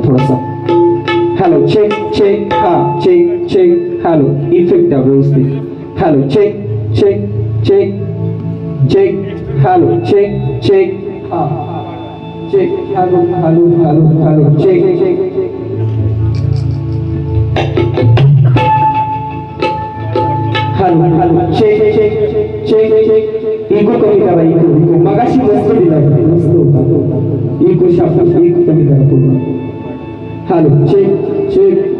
आहे थोडासा. Hello check check, हा चेक चेक, हॅलो इफेक्ट आहे व्यवस्थित. Hello check check check check, hello check check, हा check, hello hello hello hello check check check, hello hello check check check check. Echo कमी करा, eco eco मगाशी मस्त दिला मस्त होता. इको शब्द इको कमी करा पूर्ण. Hello check check.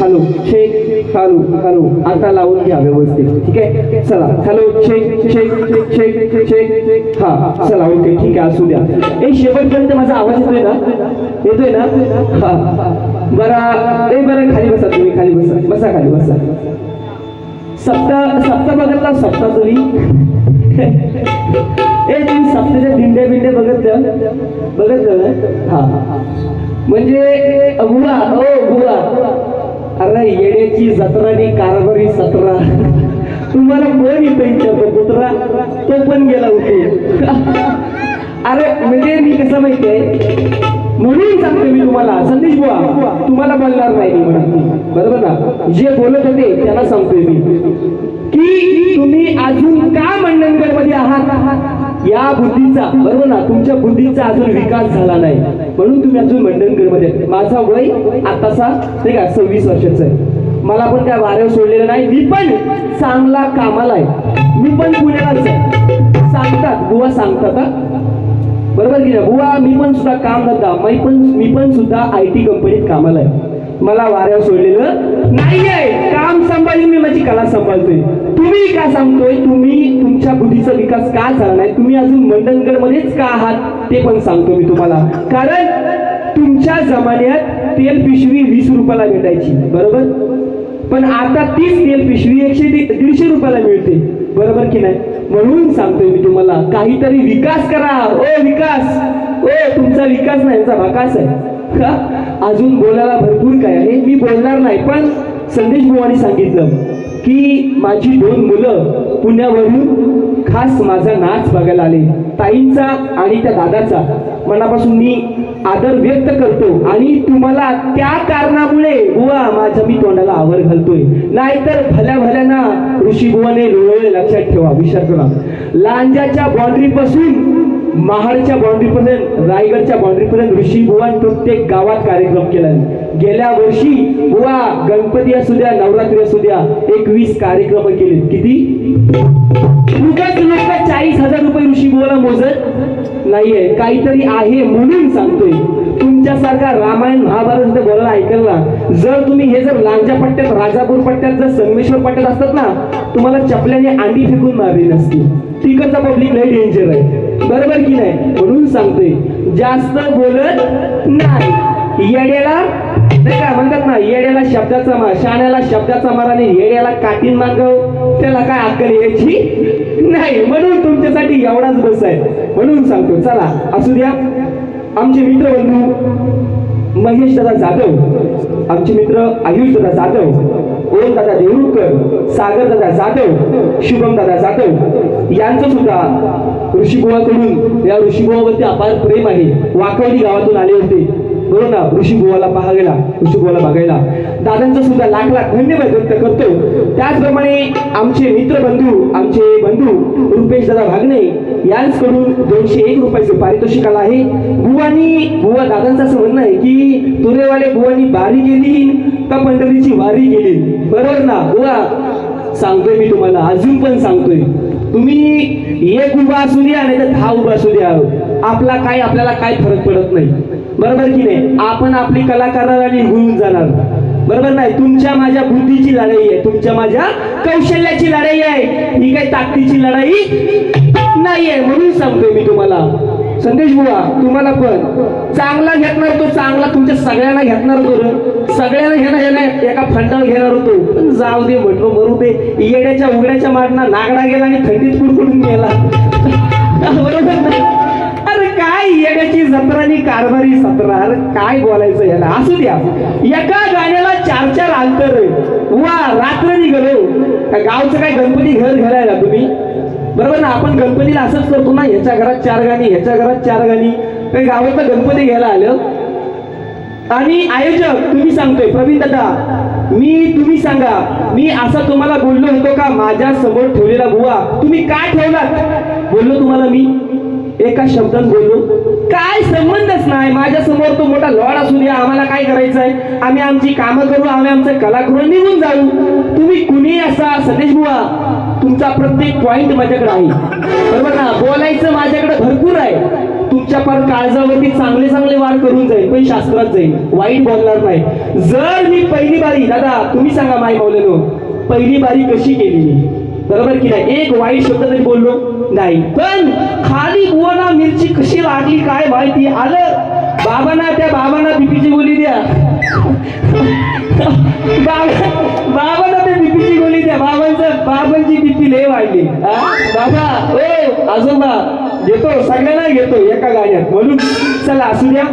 Hello check, hello hello आता लावून घ्या व्यवस्थित, ठीक आहे. चला hello check check check check, हा चला ओके ठीक आहे असू द्या. ए शेवटपर्यंत माझा आवाज येतोय ना, येतोय ना, हा बरं. ए बरं खाली बसा, तुम्ही खाली बसा, बसा खाली बसा. सप्ताह बघितला, सप्ताह तुम्ही ए तुम्ही सप्ताच्या दिंड्या बिंड्या बघितलं हा म्हणजे बुवा ओ बुवा, अरे येड्याची जत्रा आणि कारभारी सतरा. तुम्हाला कोण इथं विचारतो कुत्रा, तो पण गेला होतो. अरे म्हणजे मी कसं माहितीये म्हणून सांगतो मी तुम्हाला, संदेश बुवा तुम्हाला बोलणार नाही मी म्हणून, बरोबर ना. जे बोलत होते त्यांना सांगतोय मी की तुम्ही अजून का मंडणगड मध्ये आहात, या बुद्धीचा, बरोबर ना, तुमच्या बुद्धीचा अजून विकास झाला नाही म्हणून तुम्ही अजून मंडणगड मध्ये. माझा वय आताचा नाही का 26 वर्षाचा आहे. मला पण काय वाऱ्यावर सोडलेलं नाही, मी पण चांगला कामाला आहे. मी पण पुण्यालाच आहे, सांगतात बुवा सांगतात बरोबर की ना बुवा. मी पण सुद्धा काम धंदा, मी पण सुद्धा IT कंपनीत कामाला आहे. मला वाऱ्यावर सोडलेलं नाहीये. काम सांभाळून मी माझी कला सांभाळतोय. तुम्ही का सांगतोय, तुम्ही तुमच्या बुद्धीचा विकास का झाला नाही, तुम्ही अजून मंडणगड मध्येच का आहात ते पण सांगतो मी तुम्हाला. कारण तुमच्या जमान्यात तेल पिशवी 20 रुपयाला भेटायची, बरोबर, पण आता तीच तेल पिशवी 100-150 रुपयाला मिळते, बरोबर की नाही. म्हणून सांगतोय मी तुम्हाला काहीतरी विकास करा. ओ विकास, ओ तुमचा विकास नाही, यांचा भाकास आहे. अजून बोलायला भरपूर काय आहे, मी बोलणार नाही. पण संदेश बुवानी सांगितलं की माझी 2 मुलं पुण्यावरून खास माझा नाच बघायला आले. ताईंचा आणि त्या दादाचा मनापासून मी आदर व्यक्त करतो. आणि तुम्हाला त्या कारणामुळे बुवा माझ्या मी तोंडाला आवर घालतोय, नाहीतर भल्या भल्याना ऋषी बुवाने लोळले. लक्षात ठेवा, विचार करा. लांजाच्या बाउंड्री पासून महाडच्या बाउंड्रीपर्यंत, रायगडच्या बाउंड्रीपर्यंत ऋषी बुवान प्रत्येक गावात कार्यक्रम केला. गेल्या वर्षी बुवा गणपती असू द्या, नवरात्री असू द्या, 21 कार्यक्रम केले. किती उगाच लोक 40,000 रुपये ऋषी बुवाला मोजत नाहीये, काहीतरी आहे म्हणून सांगतोय. तुमच्यासारखा रामायण महाभारत बोलायला ऐकलं, जर तुम्ही हे जर लांजा पट्ट्यात, राजापूर पट्ट्यात, जर संगमेश्वर पट्ट्यात असतात ना, तुम्हाला चपल्याने अंडी फेकून मारली नसती. तिकडचा पब्लिक लय डेंजर आहे, बरोबर की नाही. म्हणून सांगतोय जास्त बोलत नाही. येड्याला नाही का म्हणतात ना, येड्याला शब्दाचा मार, शाण्याला शब्दाचा मार आणि येड्याला काठीन मागव, त्याला काय अक्कल यायची नाही. म्हणून तुमच्यासाठी एवढाच बस आहे म्हणून सांगतो. चला असू द्या. आमचे मित्रबंधू महेश दादा जाधव आमचे मित्र आयुष दादा जाधव, ओम दादा देवरुखकर, सागर दादा जाधव, शुभम दादा जाधव यांचं सुद्धा ऋषीबुवाकडून या ऋषीबुवावरती अपार प्रेम आहे. वाकवली गावातून आले होते बरोबर ना, ऋषीबुवाला पाहायला, ऋषीबुवाला बघायला. दादांचं सुद्धा लाख लाख धन्यवाद व्यक्त करतो. त्याचप्रमाणे आमचे मित्रबंधू, आमचे बंधू रुपेश दादा भागणे यांकडून 201 रुपयाचे पारितोषिक आलं आहे. बुवा दादांचं असं म्हणणं आहे की तुरेवाले बुवानी बारी गेली का पंढरीची वारी गेली, बरोबर ना बुवा? सांगतोय मी तुम्हाला, अजून पण सांगतोय, तुम्ही एक उभा असू द्या नाही तर 10 उभा असू द्या, आपल्याला काय फरक पडत नाही, बरोबर की नाही? आपण आपली कलाकारांनी निघून जाणार, बरोबर नाही? तुमच्या माझ्या बुद्धीची लढाई आहे, तुमच्या माझ्या कौशल्याची लढाई आहे, ही काही ताकदीची लढाई नाहीये. म्हणून सांगतोय मी तुम्हाला, संदेश बुवा तुम्हाला पण चांगला घेतणार तो, चांगला तुमच्या सगळ्यांना घेतणार होतो, सगळ्यांना घेणार एका फंडावर घेणार होतो, पण जाऊ दे म्हटलो, मरू दे. येड्याच्या उघड्याच्या मारना नागडा गेला आणि थंडीत कुडकुडून गेला, बरोबर ना? अरे काय येड्याची जत्रानी कारभारी सत्रा, अरे काय बोलायचं याला. असू द्या, एका गाण्याला 4-4 अंतर वा रात्र निघलो. गावचं काय गणपती घर घालायला तुम्ही, बरोबर ना? आपण गणपतीला असंच करतो ना, ह्याच्या घरात 4 गाणी, ह्याच्या घरात 4 गाणी. काही गावातलं गणपती घ्यायला आलं आणि आयोजक तुम्ही सांगतोय, प्रवीण दादा तुम्ही सांगा, मी असं तुम्हाला बोललो होतो का? माझ्या समोर ठेवलेला बुवा तुम्ही काय ठेवलात? बोललो तुम्हाला मी एका शब्दात बोललो, काय संबंधच नाही. माझ्या समोर तो मोठा लॉर्ड असू द्या, आम्हाला काय करायचंय? आम्ही आमची कामं करू, आम्ही आमचं कला करून निघून जाऊ. तुम्ही कुणी असा संदेश बुवा, तुमचा प्रत्येक पॉइंट माझ्याकडे आहे, बरोबर ना? बोलायचं माझ्याकडे भरपूर आहे. तुमच्या पर काळजावरती चांगले चांगले वार करून जाईल, पण शास्त्रात जाईल, वाईट बोलणार नाही. जर मी पहिली बारी, दादा तुम्ही सांगा माय मौलानो, पहिली बारी कशी केली मी, बरोबर की नाही? एक वाईट शब्द तरी बोललो नाही, पण खाली बुवाना मिरची कशी लागली काय माहिती. आलं त्या बाबांना बीपीची गोळी द्या, बाबांना ते बीपीची गोळी द्या. बाबांची बीपी लय वाढली. बाबा ओ आजोबा घेतो, सगळ्यांना घेतो एका गाण्यात. म्हणून चला असू द्या.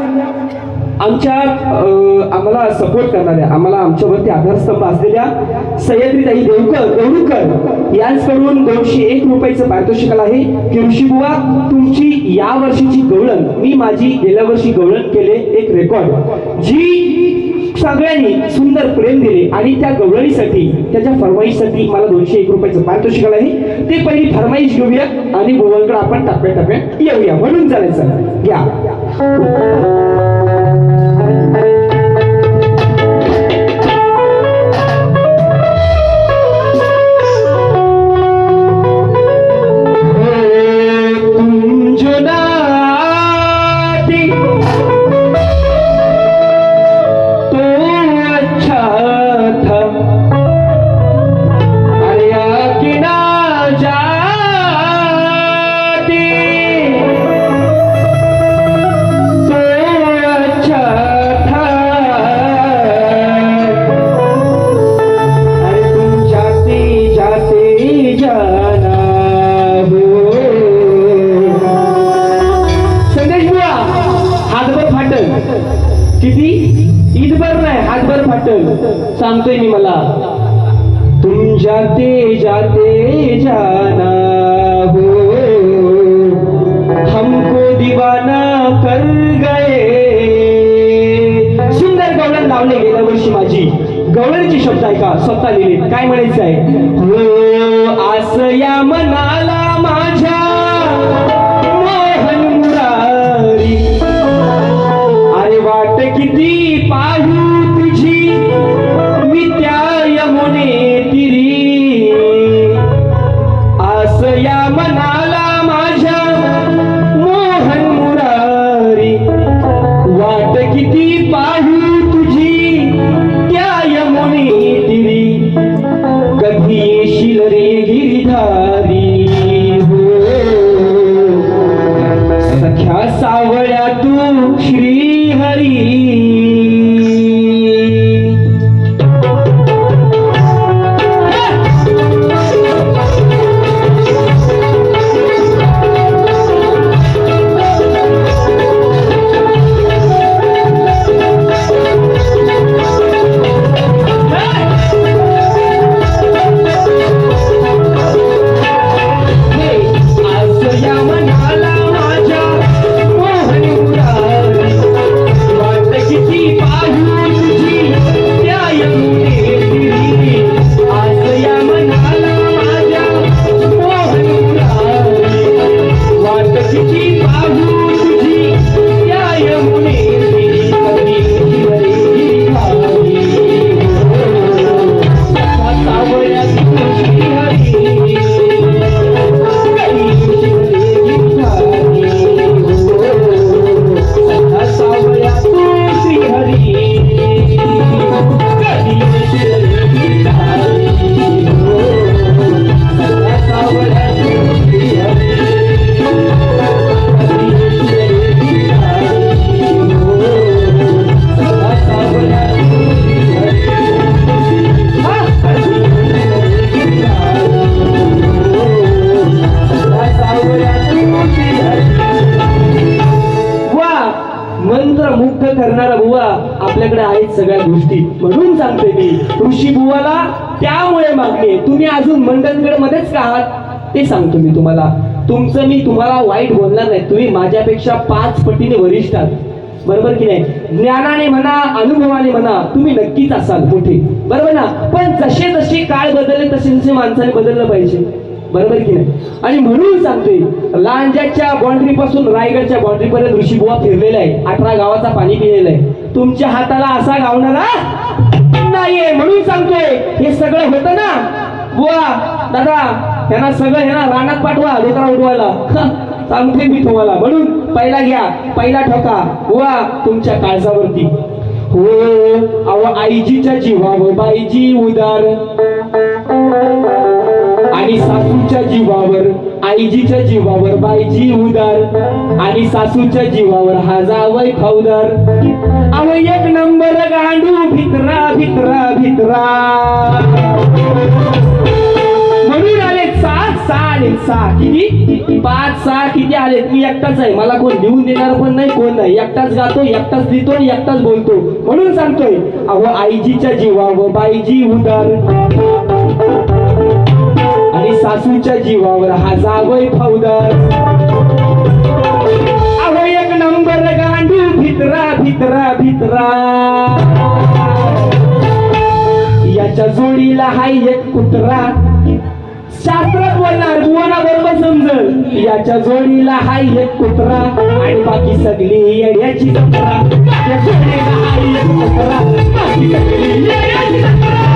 आम्हाला सपोर्ट करणाऱ्या, आम्हाला आमच्यावरती आधारस्तंभ असलेल्या सह्याद्रीताई देवरुखकर यांच्याकडून 201 रुपयाचं पारितोषिक आहे. की ऋषीबुवा तुमची या वर्षीची गवळण, मी माझी गेल्या वर्षी गवळण केले एक रेकॉर्ड, जी सगळ्यांनी सुंदर प्रेम दिले आणि त्या गवळणीसाठी, त्याच्या फरमाईशसाठी मला 201 रुपयाचं पारितोषिक आहे. ते पहिली फरमाईश घेऊया आणि बुवांकडे आपण टप्प्याटप्प्यात येऊया. म्हणून चालायचं घ्या. सांगतोय मी, मला तुम जाते जाते जाना हो, हमको दीवाना कर गए. सुंदर गवळण लावले गेल्या वर्षी माझी. गवळणचे शब्द आहे का स्वतः लिहिले. काय म्हणायचं आहे? हो आस या मनाला माझ्या मोहन मुरारी, अरे वाट किती पाहू कधी येशील रे गिरिधारी. म्हणून सांगते मी ऋषी बुवाला त्यामुळे मागणी आहे. तुम्ही अजून मंडणगड मध्येच का आहात ते सांगतो मी तुम्हाला. तुमचं मी तुम्हाला वाईट बोलणार नाही. तुम्ही माझ्यापेक्षा 5 पटीने वरिष्ठ आहात, बरोबर की नाही? ज्ञानाने म्हणा, अनुभवाने म्हणा, तुम्ही नक्कीच असाल मोठे, बरोबर ना? पण जसे जसे काळ बदलले तसे तसे माणसाने बदललं पाहिजे, बरोबर की नाही? आणि म्हणून सांगतोय लांजाच्या बाउंड्री पासून रायगडच्या बाउंड्री पर्यंत ऋषीबुवा फिरलेला आहे, 18 गावाचा पाणी पिलेलं आहे. तुमच्या हाताला असा गावणारा नाहीये. म्हणून सांगतोय हे सगळं होतं ना बुवा दादा, ह्यांना सगळं ह्यांना रानात पाठवा डोकरा उडवायला. सांगते मी तुम्हाला. म्हणून पहिला घ्या, पहिला ठोका बुवा तुमच्या काळजावरती. हो अहो आईजीच्या जीवावर बाईजी उदार, आणि सासूच्या जीवावर आईजीच्या जीवावर बाईजी उदार, आणि सासूच्या जीवावर हा जावई फौदार. अहो एक नंबर गांडू भित्रा भित्रा भित्रा. म्हणून आले 6 आले 6 किती 5 6 किती आले? मी एकटाच आहे, मला कोण लिहून देणार पण नाही, कोण नाही. एकटाच गातो, एकटाच लिहितो आणि एकटाच बोलतो. म्हणून सांगतोय अहो आईजीच्या जीवावर बाईजी उदार, आणि सासूच्या जीवावर हा जावई फौदार. अहो एक नंबर गांडू भित्रा भित्रा भित्रा. याच्या जोडीला हाय एक कुत्रा. शास्त्रात बोलणार बुवाना बरोबर समजल. याच्या जोडीला हाय एक कुत्रा आणि बाकी सगळी येड्याची जत्रा. याच्या जोडीला हाय एक कुत्रा, बाकी सगळी येड्याची जत्रा.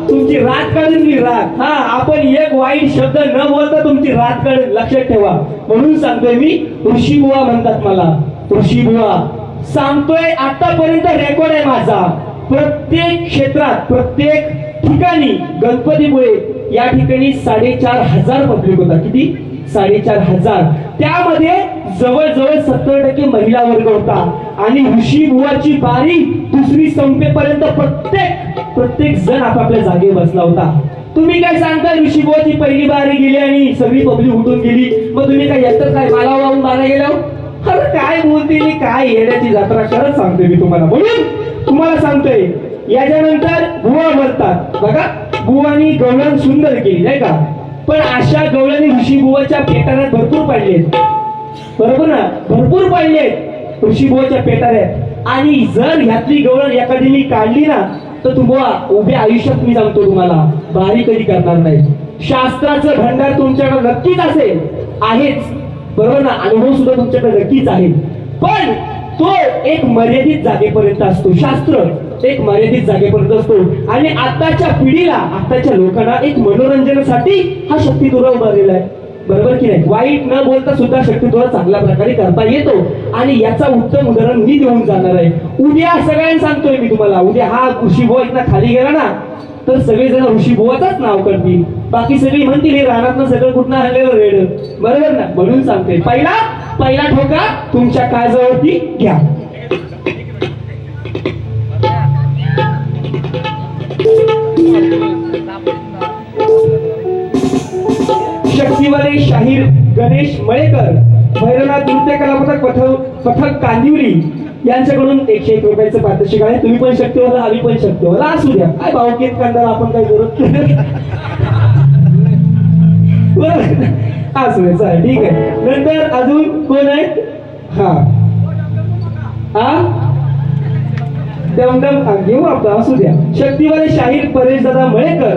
तुमची रात काढून मी रात. हा आपण एक वाईट शब्द न बोलता तुमची रात काढून, लक्षात ठेवा. म्हणून सांगतोय मी ऋषी बुवा म्हणतात मला. ऋषी बुवा सांगतोय आतापर्यंत रेकॉर्ड आहे माझा. प्रत्येक क्षेत्रात प्रत्येक ठिकाणी गणपतीमुळे या ठिकाणी 4,500 पब्लिक होता. किती? 4,500. त्यामध्ये जवळजवळ 70% महिला वर्ग होता. आणि ऋषी बुवाची बारी दुसरी संपेपर्यंत प्रत्येक जण आपापल्या जागेवर बसला होता. तुम्ही काय सांगताय ऋषी बुवाची पहिली बारी गेली आणि सगळी पब्लिक उठून गेली, मग तुम्ही काय येतात काय मला वाहून बारा गेल्या? अरे काय बोलते मी, काय येण्याची जत्रा करत सांगतोय मी तुम्हाला. म्हणून तुम्हाला सांगतोय याच्यानंतर बुवा मरतात बघा. बुवानी गवळण सुंदर केली नाही का, पण अशा गवळणी ऋषी बुवाच्या पेटाऱ्यात भरपूर पाडलेत, बरोबर ना? भरपूर पाडलेत ऋषी बुवाच्या पेटाऱ्यात. आणि जर ह्यातली गवळण एखादी मी काढली ना तर तुम्हाला उभ्या आयुष्यात मी सांगतो तुम्हाला बारी कधी करणार नाही. शास्त्राचं भंडार तुमच्याकडे नक्कीच असेल, आहेच, बरोबर ना? अनुभव सुद्धा तुमच्याकडे नक्कीच आहे, पण तो एक मर्यादित जागेपर्यंत असतो. शास्त्र एक मर्यादित जागेपर्यंत असतो. आणि आताच्या पिढीला, आताच्या लोकांना एक मनोरंजनासाठी हा शक्ती दुरा उभारलेला आहे, बरोबर की नाही? वाईट न बोलता सुद्धा शक्ती दुरा चांगल्या प्रकारे करता येतो. आणि याचा उत्तम उदाहरण मी देऊन जाणार आहे. उद्या सगळ्यांना सांगतोय मी तुम्हाला, उद्या हा ऋषी बुवा इथं खाली गेला ना तर सगळेजण ऋषी बुवाचाच नाव करतील. बाकी सगळी म्हणतील हे रानातनं सगळं कुठनं आलेलं रेड, बरोबर ना? म्हणून सांगते पहिला ठोका तुमच्या काळजावरती घ्या. शक्तीवाले शाहीर गणेश मळेकर, भैरवनाथ नृत्य कला पथक कांदिवली यांच्याकडून 101 रुपयाचं पारितोषिक आहे. तुम्ही पण शक्तीवाला, आम्ही पण शक्तीवाला असू द्या. काय भावकीत कांदा आपण काय करत असू दे, चालेल, ठीक आहे. नंतर अजून कोण आहे? दमदम घेऊ आपण, असू द्या. शक्तीवाले शाहीर परेशदादा मळेकर,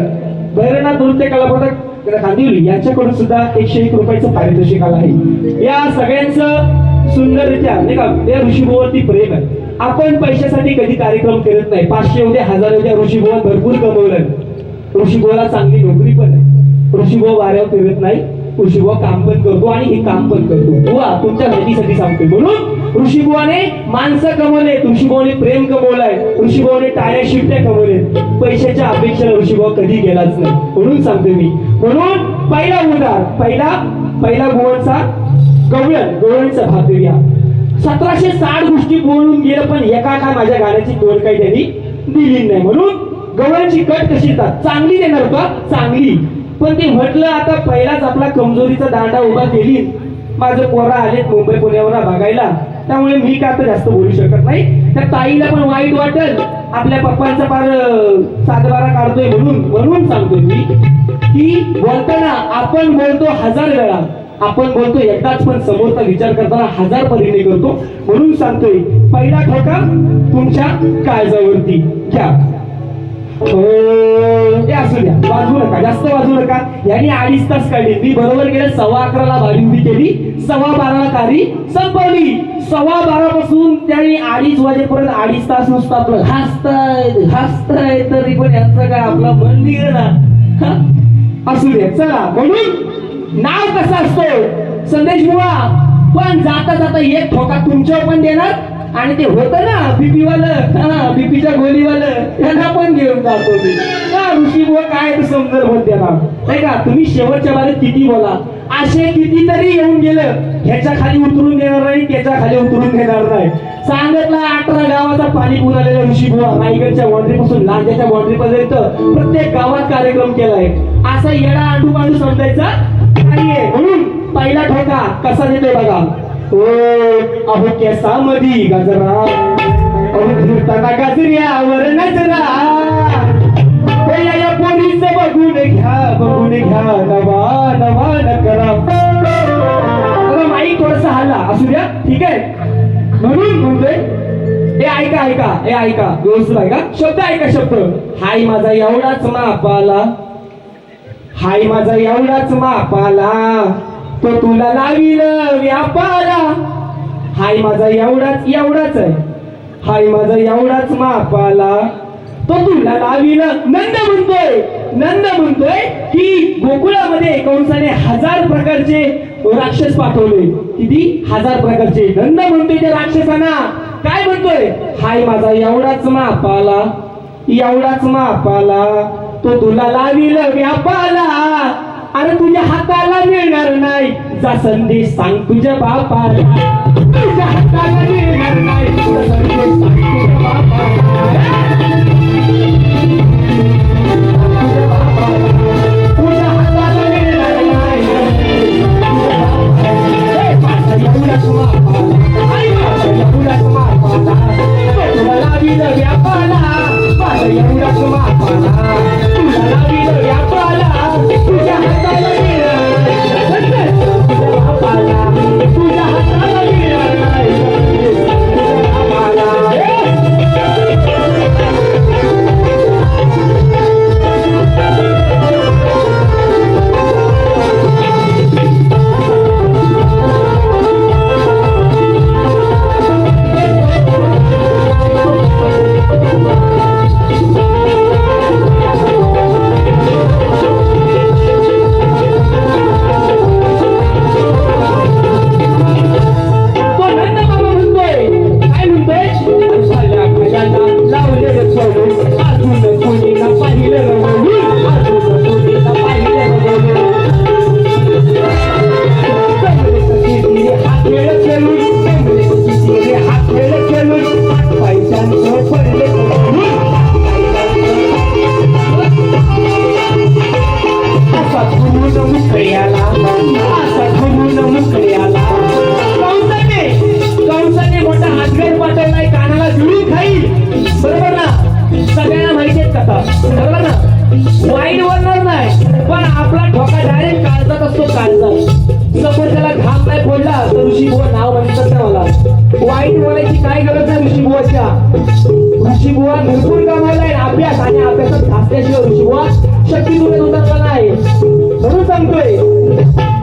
भैरवनाथ नृत्य कला पथक कांदिवली यांच्याकडून सुद्धा 101 रुपयाचं पारितोषिक आलं आहे. या सगळ्यांचं सुंदररित्या नाही का त्या ऋषीभुवावरती प्रेम आहे. आपण पैशासाठी कधी कार्यक्रम करत नाही. 500 उद्या 1000 उद्या ऋषीभुवन भरपूर कमवलं. ऋषीभुवाला चांगली नोकरी पण आहे. ऋषीभुवा वाऱ्यावर फिरत नाही. ऋषीभुवा काम पण करतो आणि हे काम पण करतो. बुवा तुमच्या माहितीसाठी सांगतोय. म्हणून ऋषीभुवाने माणसं कमवले, ऋषीभुवाने प्रेम कमवलाय, ऋषीभुवाने टाळ्या शिट्ट्या कमवले. पैशाच्या अपेक्षेला ऋषीभुवा कधी गेलाच नाही. म्हणून सांगतोय मी. म्हणून पहिला उदार पहिला भुवनचा गवळणचा भाग देऊया. 1760 गोष्टी बोलून गेलं पण एका काय माझ्या गाण्याची तोड काही त्यांनी दिली नाही. म्हणून गवळणची कट कशी येतात चांगली देणार का चांगली. पण ते म्हटलं आता पहिलाच आपला कमजोरीचा दांडा उभा केली. माझं पोरा आलेत मुंबई पुण्यावर बघायला, त्यामुळे मी का आता जास्त बोलू शकत नाही. त्या ताईला पण वाईट वाटेल आपल्या पप्पांचा फार सातबारा काढतोय म्हणून सांगतोय मी की बोलताना आपण बोलतो 1000 वेळा, आपण बोलतो एकदाच, पण समोरचा विचार करताना 1000 परीने करतो. म्हणून सांगतोय पहिला ठोका तुमच्या काळजावरती घ्या. ते असू द्या, वाजवू नका, जास्त वाजवू नका. यांनी 2.5 तास काढले. मी बरोबर गेले 11:15 भारी उभी केली, 12:15 तारी संपवली. 12:15 पासून त्यांनी 2:30 वाजेपर्यंत 2.5 तास नुसतं आपलं हसताय तरी पण यांचं काय आपला मन निघेना. असू द्या चला. म्हणून नाव कसं असतो संदेश बुवा, पण जाता जाता एक ठोका तुमच्यावर पण देणार आणि ते होतं ना बीपी वालं, बीपीच्या गोलीवालं त्यांना पण घेऊन जातो मी. ऋषी बुवा काय ते समजर बोल देणार नाही का. तुम्ही शेवटच्या बारीत किती बोला, असे कितीतरी येऊन गेलं, ह्याच्या खाली उतरून देणार नाही, त्याच्या खाली उतरून देणार नाही. सांगितलं 18 गावाचा पाणी पुरून आलेला ऋषी बुवा रायगडच्या बाउंड्री पासून लांजाच्या बाउंड्री पर्यंत प्रत्येक गावात कार्यक्रम केलाय. असा येडा आंडू समजायचा नाहीये. म्हणून पहिला ठोका कसा देतोय बघा. अहो केसा मधी गजरा, अहो फिरताना गजऱ्यावर नजरा, या पोरीचं बघून घ्या नवा नकरा. माईक थोडस हल्ला असू द्या, ठीक आहे. म्हणून म्हणतोय ऐका व्यवस्थित ऐका, शब्द ऐका शब्द. हाय माझा एवढाच मापाला, हाय माझा एवढाच मापाला, तो तुला लावील व्यापाला. हाय माझा एवढाच आहे, हाय माझा एवढाच मापाला, तो तुला लावील. नंद म्हणतोय की गोकुळामध्ये कंसाने 1000 प्रकारचे राक्षस पाठवले. किती 1000 प्रकारचे. नंद म्हणतोय त्या राक्षसांना काय म्हणतोय, हाय माझा एवढाच मापाला, तो तुला लावील व्यापाला. अरे तुझ्या हाताला मिळणार नाही, जा संदेश सांग तुझ्या बापाला. तुझ्या हाताला मिळणार नाही, जा संदेश सांग तुझ्या बापाला. तुझ्या हाताला मिळणार नाही, एवढाच मापाला, तुला लावील व्यापाला. एवढाच मापाला, तुला लावील व्यापाला. तुझ्या हाताला मिळणार नाही, तुझ्या बापाला. तुझ्या हाताला मिळणार नाही, तुझ्या बापाला. ऋषीबुवा भरपूर कमावलाय अभ्यास आणि अभ्यासात घासल्याशिवाय ऋषीबुवा शक्ती तुला उतरला नाही. म्हणून सांगतोय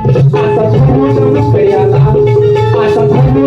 असा धर्म नमस्कार याला, असा धर्म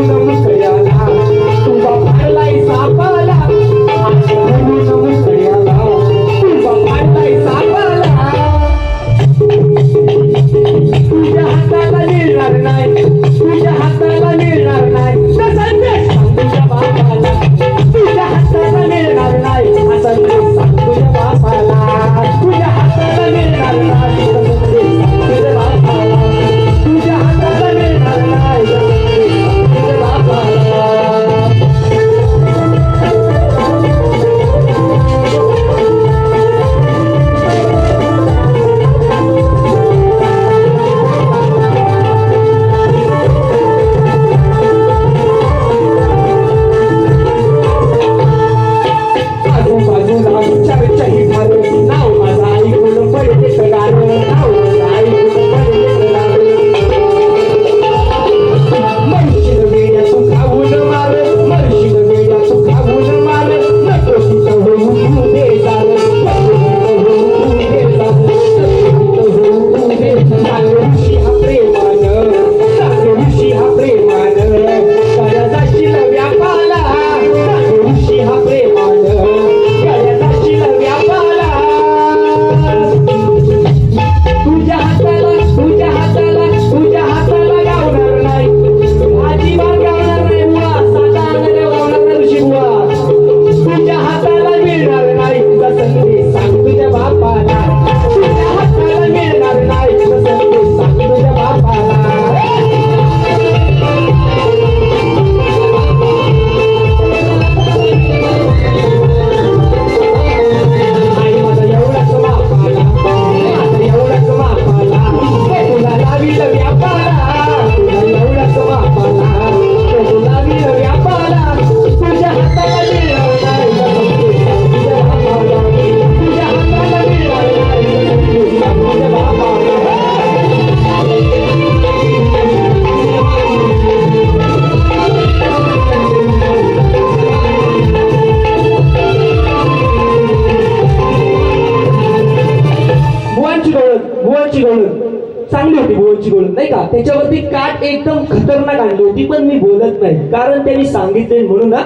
त्याच्यावरती काट एकदम खतरनाक आणली होती, पण मी बोलत नाही कारण त्यांनी सांगितले म्हणून ना.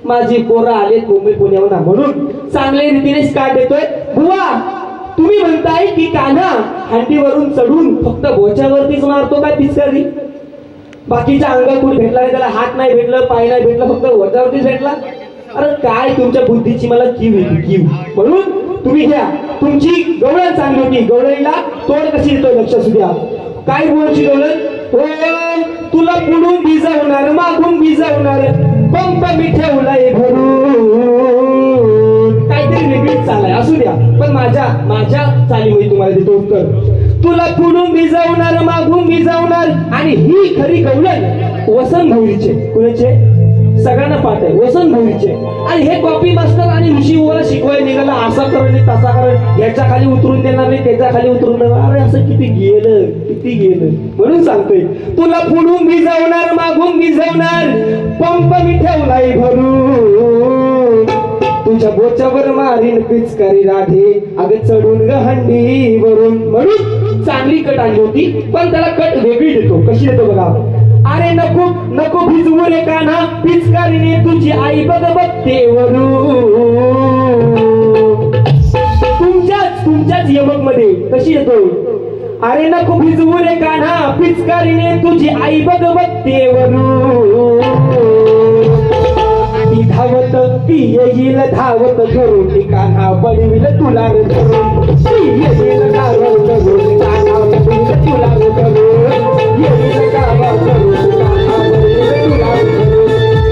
माझी पोरं आलेत मुंबई पुण्यावर म्हणून चांगल्या रीतीनेच काट देतोय. बुवा तुम्ही म्हणताय की कान्हा हंडीवरून चढून फक्त बोच्यावरतीच मारतो काय पिचकारी? बाकीच्या अंगात कुठे भेटला नाही, त्याला हात नाही भेटलं, पाय नाही भेटलं, फक्त बोच्यावरतीच भेटला? अरे काय तुमच्या बुद्धीची मला कीव येते कीव. म्हणून तुम्ही घ्या, तुमची गवळण चांगली होती, गवळणीला तोड कशी देतोय लक्ष असू द्या. काय बोलची गवळण? हो तुला पुढून भिजवणार मागून भिजवणार पंप मी ठेवलाय भरून. काहीतरी वेगळीच चाल आहे असू द्या, पण माझ्या चालीमध्ये तुम्हाला देतो उत्तर. तुला पुढून भिजवणार मागून भिजवणार. आणि ही खरी गवळण वसंत भोईरचे. कुणाचे? सगळ्यांना पाठ आहे वसंत भोईरचे. आणि हे कॉपी मास्टर आणि ऋषी मला शिकवायला निघाला, असा करण तसा करण, याच्या खाली उतरून देणार नाही त्याच्या खाली उतरून देणार. अरे असं किती गेलं म्हणून सांगतोय. तुला पुढून भिजवणार मागून भिजवणार पंप मी ठेवलाय भरून. तुझ्या बोच्यावर मारीन पिचकारी राधे अगं चढून ग हंडी वरून. म्हणून चांगली कट आणली होती, पण त्याला कट वेगळी देतो. कशी देतो बघा. अरे नको नको भिजवू रे कान्हा पिचकारीने तुझी आई बघ बघते वरून. तुमच्याच यमक मध्ये कशी येतो. अरे नको भिजवू रे कान्हा पिचकारीने तुझी आई बघ बघते वरून. ती धावत ती येईल धावत घरून ती कान्हा पडविल तुला रे धरून. ती येईल धावत घरून कान्हा पडविल तुला रे धरून. येईल धावत घरून कान्हा पडविल तुला रे धरून.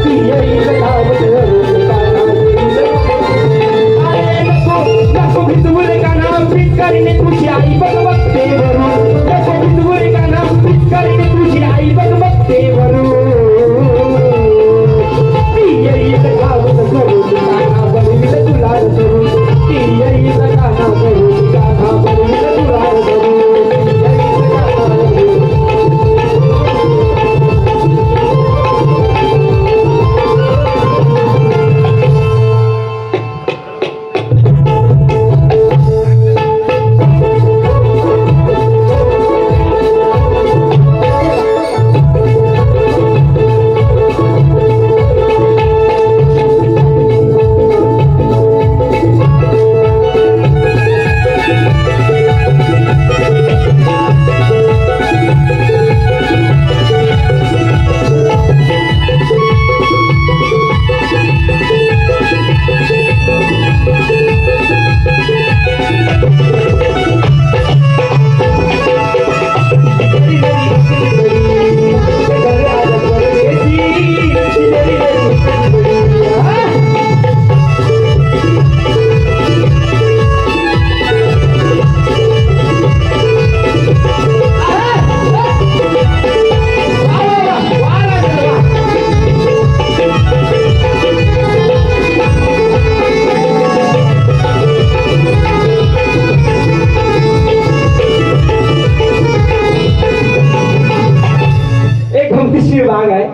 ती येईल धावत घरून कान्हा पडविल तुला. अरे नको भिजवू रे कान्हा पिचकारीने तुझी आई बघ बघते वरून. नको भिजवू रे कान्हा पिचकारीने तुझी आई बघ बघते वरून.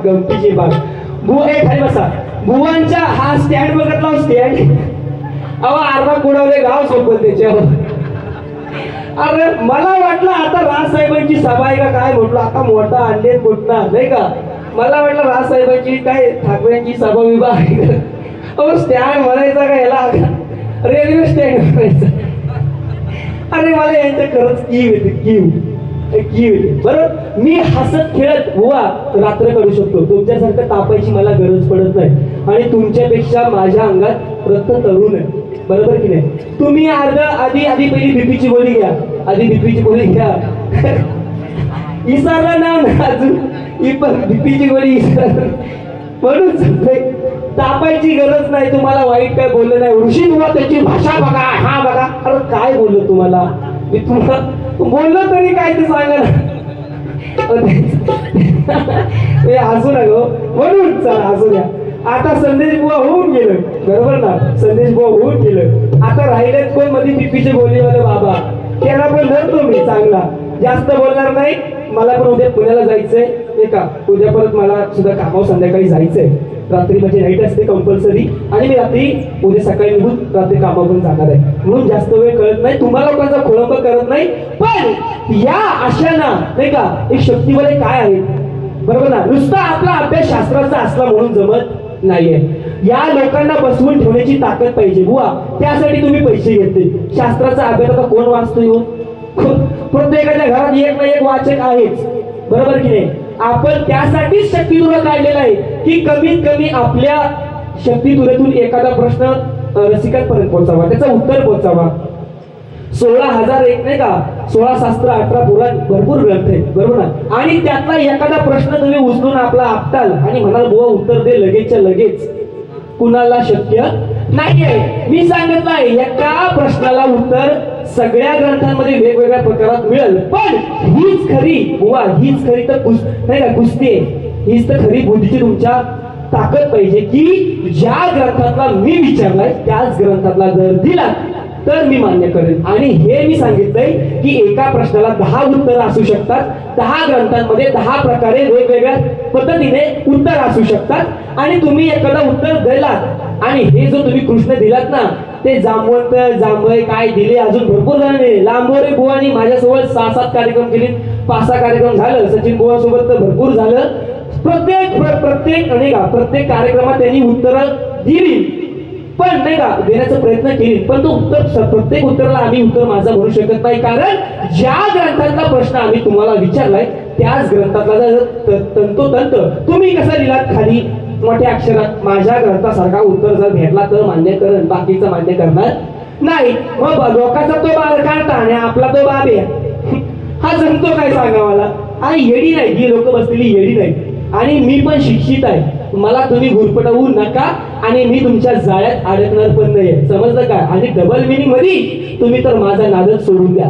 गमतीची बाग. खाली बसा. बुवांच्या हा स्टँड बघितला स्टँड. अर्धा कुडवले गाव सोबत त्याच्यावर. अरे मला वाटलं आता राजसाहेबांची सभा आहे का काय, म्हटलं आता मोठा आणले मोठा नाही का. मला वाटलं राजसाहेबांची काय ठाकरेंची सभा विभाग आहे. स्टँड म्हणायचा का याला रेल्वे स्टँड म्हणायचं. अरे मला यांच्या खरंच कीव येते बरोबर. मी हसत खेळत बुवा रात्र काढू शकतो, तुमच्यासारखं तापायची मला गरज पडत नाही. आणि तुमच्यापेक्षा माझ्या अंगात रक्त तरुण आहे बरोबर की नाही. तुम्ही आधी पहिली बीपीची गोळी घ्या, बीपीची गोळी घ्या. विसरला ना अजून ही पण बीपीची गोळी विसरला. म्हणून तापायची गरज नाही. तुम्हाला वाईट काय बोललं नाही. ऋषी बुवा त्याची भाषा बघा, हा बघा. अरे काय बोललो तुम्हाला मी, तुम्हाला बोललो तरी काय ते सांगा ना. हसू नको म्हणून चला हसू द्या. आता संदेश बुवा होऊन गेलं बरोबर ना. संदेश बुवा होऊन गेलं. आता राहिलेत कोण मध्ये बीपीचे गोळीवाले बाबा. त्याला पण धरतो मी चांगला, जास्त बोलणार नाही. मला पण उद्या पुण्याला जायचंय नाही का. उद्या परत मला सुद्धा कामावर संध्याकाळी जायचंय. रात्री माझी नाईट असते कंपल्सरी, आणि मी रात्री उद्या सकाळी निघून रात्री कामावरून जाणार आहे, म्हणून जास्त वेळ कळत नाही, तुम्हाला लोकांचा खोळंब करत नाही. पण या अशाना नाही का एक शक्तीवाले काय आहेत, बरोबर ना, नुसता आपला अभ्यास शास्त्राचा असला म्हणून जमत नाहीये. या लोकांना बसवून ठेवण्याची ताकद पाहिजे बुवा, त्यासाठी तुम्ही पैसे घेतले. शास्त्राचा अभ्यास आता कोण वाचतोय? प्रत्येकाच्या घरात एक ना एक वाचक आहेच, बरोबर की नाही? आपण त्यासाठीच शक्तितुरा काढलेला आहे की कमीत कमी आपल्या शक्तितुरेतून एखादा प्रश्न रसिकांपर्यंत पोहोचावा, त्याचं उत्तर पोहोचावा. 16,001 नाही का, 16 शास्त्र 18 पुराण, भरपूर ग्रंथ आहेत, बरोबर ना, आणि त्यातला एखादा प्रश्न तुम्ही उचलून आपला आपटाल आणि म्हणाल बुवा उत्तर दे लगेचच्या लगेच, कुणाला शक्य नाहीये. मी सांगितलं आहे एका प्रश्नाला उत्तर सगळ्या ग्रंथांमध्ये वेगवेगळ्या प्रकारात मिळेल, पण हीच खरी बुवा, हीच खरी तर नाही का कुस्ती आहे, हीच तर खरी बुद्धीची तुमच्या ताकद पाहिजे की ज्या ग्रंथातला मी विचारलाय त्याच ग्रंथातला जर दिला तर मी मान्य करेन. आणि हे मी सांगितलंय की एका प्रश्नाला 10 उत्तर असू शकतात, 10 ग्रंथांमध्ये 10 प्रकारे वेगवेगळ्या पद्धतीने उत्तर असू शकतात, आणि तुम्ही एखादा उत्तर दिलात आणि हे जो तुम्ही कृष्ण दिलात ना, ते जांभवंत जांभय काय दिले अजून भरपूर जणांनी. लांबोरे बुवानी माझ्यासोबत 6-7 कार्यक्रम केले, 5-6 कार्यक्रम झालं, सचिन बुवासोबत तर भरपूर झालं. प्रत्येक नाही का प्रत्येक कार्यक्रमात त्यांनी उत्तरं दिली, पण नाही का देण्याचा प्रयत्न केली, पण तो उत्तर प्रत्येक उत्तराला आम्ही उत्तर माझा म्हणू शकत नाही, कारण ज्या ग्रंथातला प्रश्न आम्ही तुम्हाला विचारलाय त्याच ग्रंथातला जर तंतोतंत तुम्ही कसा लिहिलात खाली मोठ्या अक्षरात माझ्या ग्रंथासारखा उत्तर जर भेटला तर मान्य करेन, बाकीचं मान्य करणार नाही. मग लोकांचा तो बाहेर काढता आणि आपला तो बाबे हा जमतो काय सांगा मला? आणि येडी नाही, ही लोक बसलेली येडी नाही, आणि मी पण शिक्षित आहे, मला तुम्ही घुरपटवू नका आणि मी तुमच्या जाळ्यात अडकणार पण नाही, समजलं का? आणि डबल मिनिंग मध्ये तुम्ही तर माझा नादच सोडून द्या,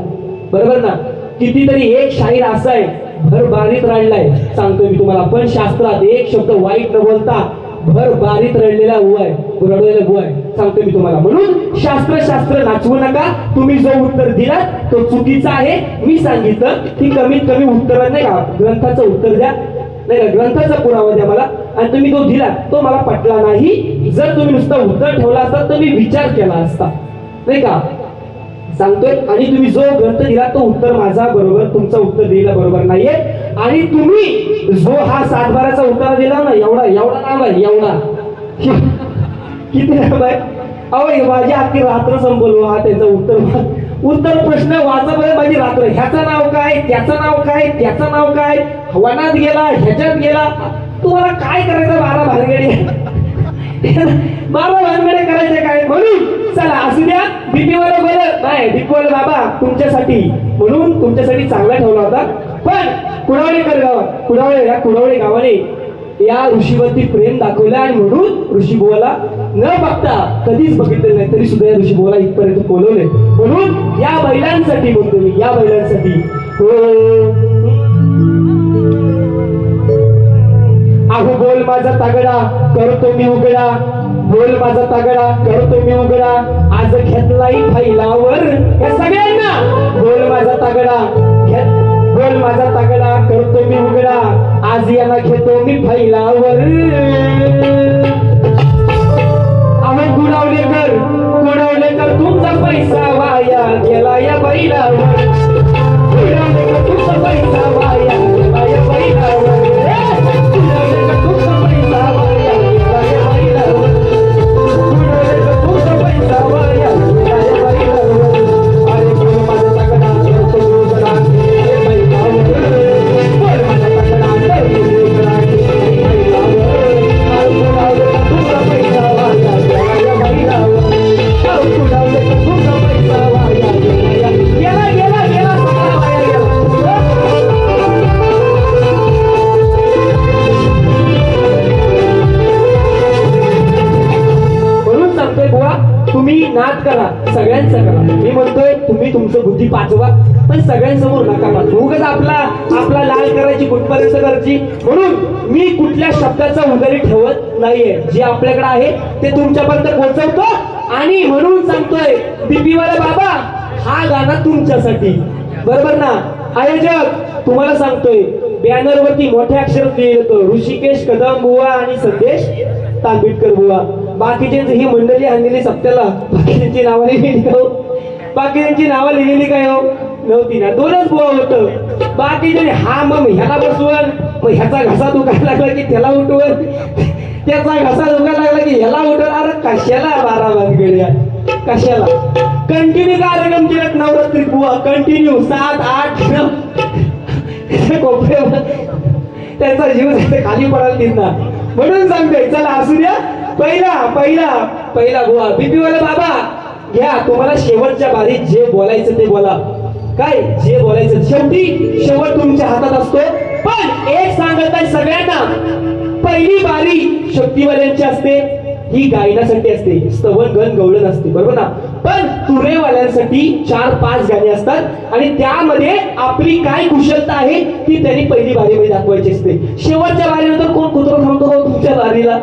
बरोबर ना? कितीतरी एक शाहीर असा आहे भर बारीत रडलाय, सांगतोय मी तुम्हाला, पण शास्त्रात एक शब्द वाईट न बोलता भर बारीत रडलेला बुवा आहे, रडलेला बुवा आहे, सांगतोय मी तुम्हाला. म्हणून शास्त्र नाचवू नका. तुम्ही जो उत्तर दिला तो चुकीचा आहे. मी सांगितलं की कमीत कमी उत्तर नाही का ग्रंथाचं उत्तर द्या, नाही का ग्रंथाचा पुरावा द्या मला, आणि तुम्ही तो दिला तो मला पटला नाही. जर तुम्ही नुसतं उत्तर ठेवला असता तर मी विचार केला असता, नाही का सांगतोय. आणि तुम्ही जो ग्रंथ दिला तो उत्तर माझा बरोबर, तुमचं उत्तर दिला बरोबर नाहीये. आणि तुम्ही जो हा 7-12चा उत्तर दिला ना, एवढा नाव आहे, एवढा किती नाव आहे अहो, माझी अख्खी रात्र संपलो हा त्यांचा उत्तर प्रश्न वाचापर्यंत माझी रात्र. ह्याचं नाव काय, त्याचं नाव काय, त्याचं नाव काय, वनात गेला, ह्याच्यात गेला, तुम्हाला काय करायचं? 12 भानगडे करायचे काय? म्हणून चला असू द्या, बीपीवाला बोलत नाही, बीपीवाला बाबा तुमच्यासाठी, म्हणून तुमच्यासाठी चांगला ठेवला होता. पण कुडावळेकर गावात कुडावळे गावाने या ऋषीवरती प्रेम दाखवलं, आणि म्हणून ऋषीबुवाला न बघता कधीच बघितलं नाही तरी सुद्धा या ऋषीबुवाला इथपर्यंत बोलवले. म्हणून या बैलांसाठी बोलतो मी, या बैलांसाठी. अहो बोल माझा तागडा करतो मी उघडा, बोल माझा तागडा करतो मी उघडा, आज घेतलाई फैलावर या सगळ्यांना. बोल माझा तागडा बोल माझा तागडा करतो मी उघडा, आज याला घेतो मी फैलावर. अहो कुडावलेकर तुमचा पैसा वाया गेला या बैलावर, कुडावलेकर तुमचा पैसा वाया गेला या बैलावर, कुडावलेकर तुमचा पैसा वाया गेला या बैलावर, कुडावलेकर तुमचा पैसा वाया गेला या बैलावर. अरे बोल माझा तागडा करतो मी उघडा, तुम्ही नाद करा, सगळ्यांचा करा. मी म्हणतोय तुम्ही तुमचं बुद्धी पाचवा, पण सगळ्यांसमोर नका पाठवू. उगाच आपला लाल करायची कुठपर्यंत करायची. म्हणून मी कुठल्या शब्दाचा उदारी ठेवत नाहीये, जे आपल्याकडे आहे ते तुमच्यापर्यंत पोहोचवतो. आणि म्हणून सांगतोय बीपीवाला बाबा हा गाणं तुमच्यासाठी, बरोबर ना? आयोजक तुम्हाला सांगतोय बॅनर वरती मोठ्या अक्षरात लिहिलं होतं ऋषिकेश कदम बुवा आणि संदेश तांबिटकर बुवा. बाकीचे ही मंडळी आणलेली सप्त्याला बाकीच्यांची नावं लिहिली का हो? बाकीच्यांची नावं लिहिलेली काय हो? नव्हती ना. दोनच बुवा होतं. बाकीचे हा मग ह्याला बसवण, मग ह्याचा घसा दुखायला लागला की त्याला उठवण, त्याचा घसा दुखायला लागला की ह्याला उठवण. अरे कशाला 12 वाजगड्या, कशाला कंटिन्यू कार्यक्रम केला नवरात्री बुवा. कंटिन्यू 7, 8, 9 कोपऱ्यावर त्यांचा जीव खाली पडायला देत ना. म्हणून सांगते चला असू द्या. पहिला बुवा बीपी वाला बाबा घ्या. तुम्हाला शेवटच्या बारीत जे बोलायचं ते बोला. काय जे बोलायचं शेवट तुमच्या हातात असतो. पण एक सांगत आहे सगळ्यांना, पहिली बारी शक्तीवाल्यांची असते, ही गायनासाठी असते, स्तवन गण गवळण असते, बरोबर ना. पण तुरेवाल्यांसाठी 4-5 गाणी असतात आणि त्यामध्ये आपली काय कुशलता आहे ती त्यांनी पहिली बारीमध्ये दाखवायची असते. शेवटच्या बारीनंतर कोण कुत्रं थांबतो तुमच्या बारीला?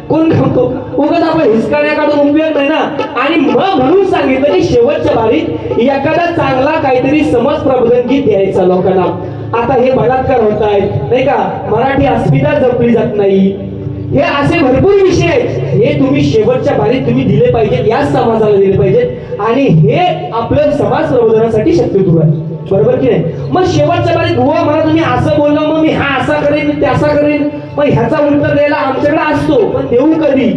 कोण थांबतो? उगाच आपण हिसकाण्या काढून उपयोग नाही ना. आणि मग म्हणून सांगितलं की शेवटच्या बारीत एखादा चांगला काहीतरी समज प्रबोधन गीत द्यायचा लोकांना. आता हे बलात्कार होत आहेत नाही का, मराठी अस्मिता जपली जात नाही, हे असे भरपूर विषय आहेत. हे तुम्ही शेवटच्या बारीत तुम्ही दिले पाहिजेत, याच समाजाला दिले पाहिजेत. आणि हे आपलं समाज प्रबोधनासाठी शक्यतो आहे, बरोबर की नाही. मग शेवटच्या बारीत बुवा मला तुम्ही असं बोललो, मग मी हा असा करेन, मी त्यासा करेन, मग ह्याचा उत्तर द्यायला आमच्याकडे असतो, पण देऊ कधी?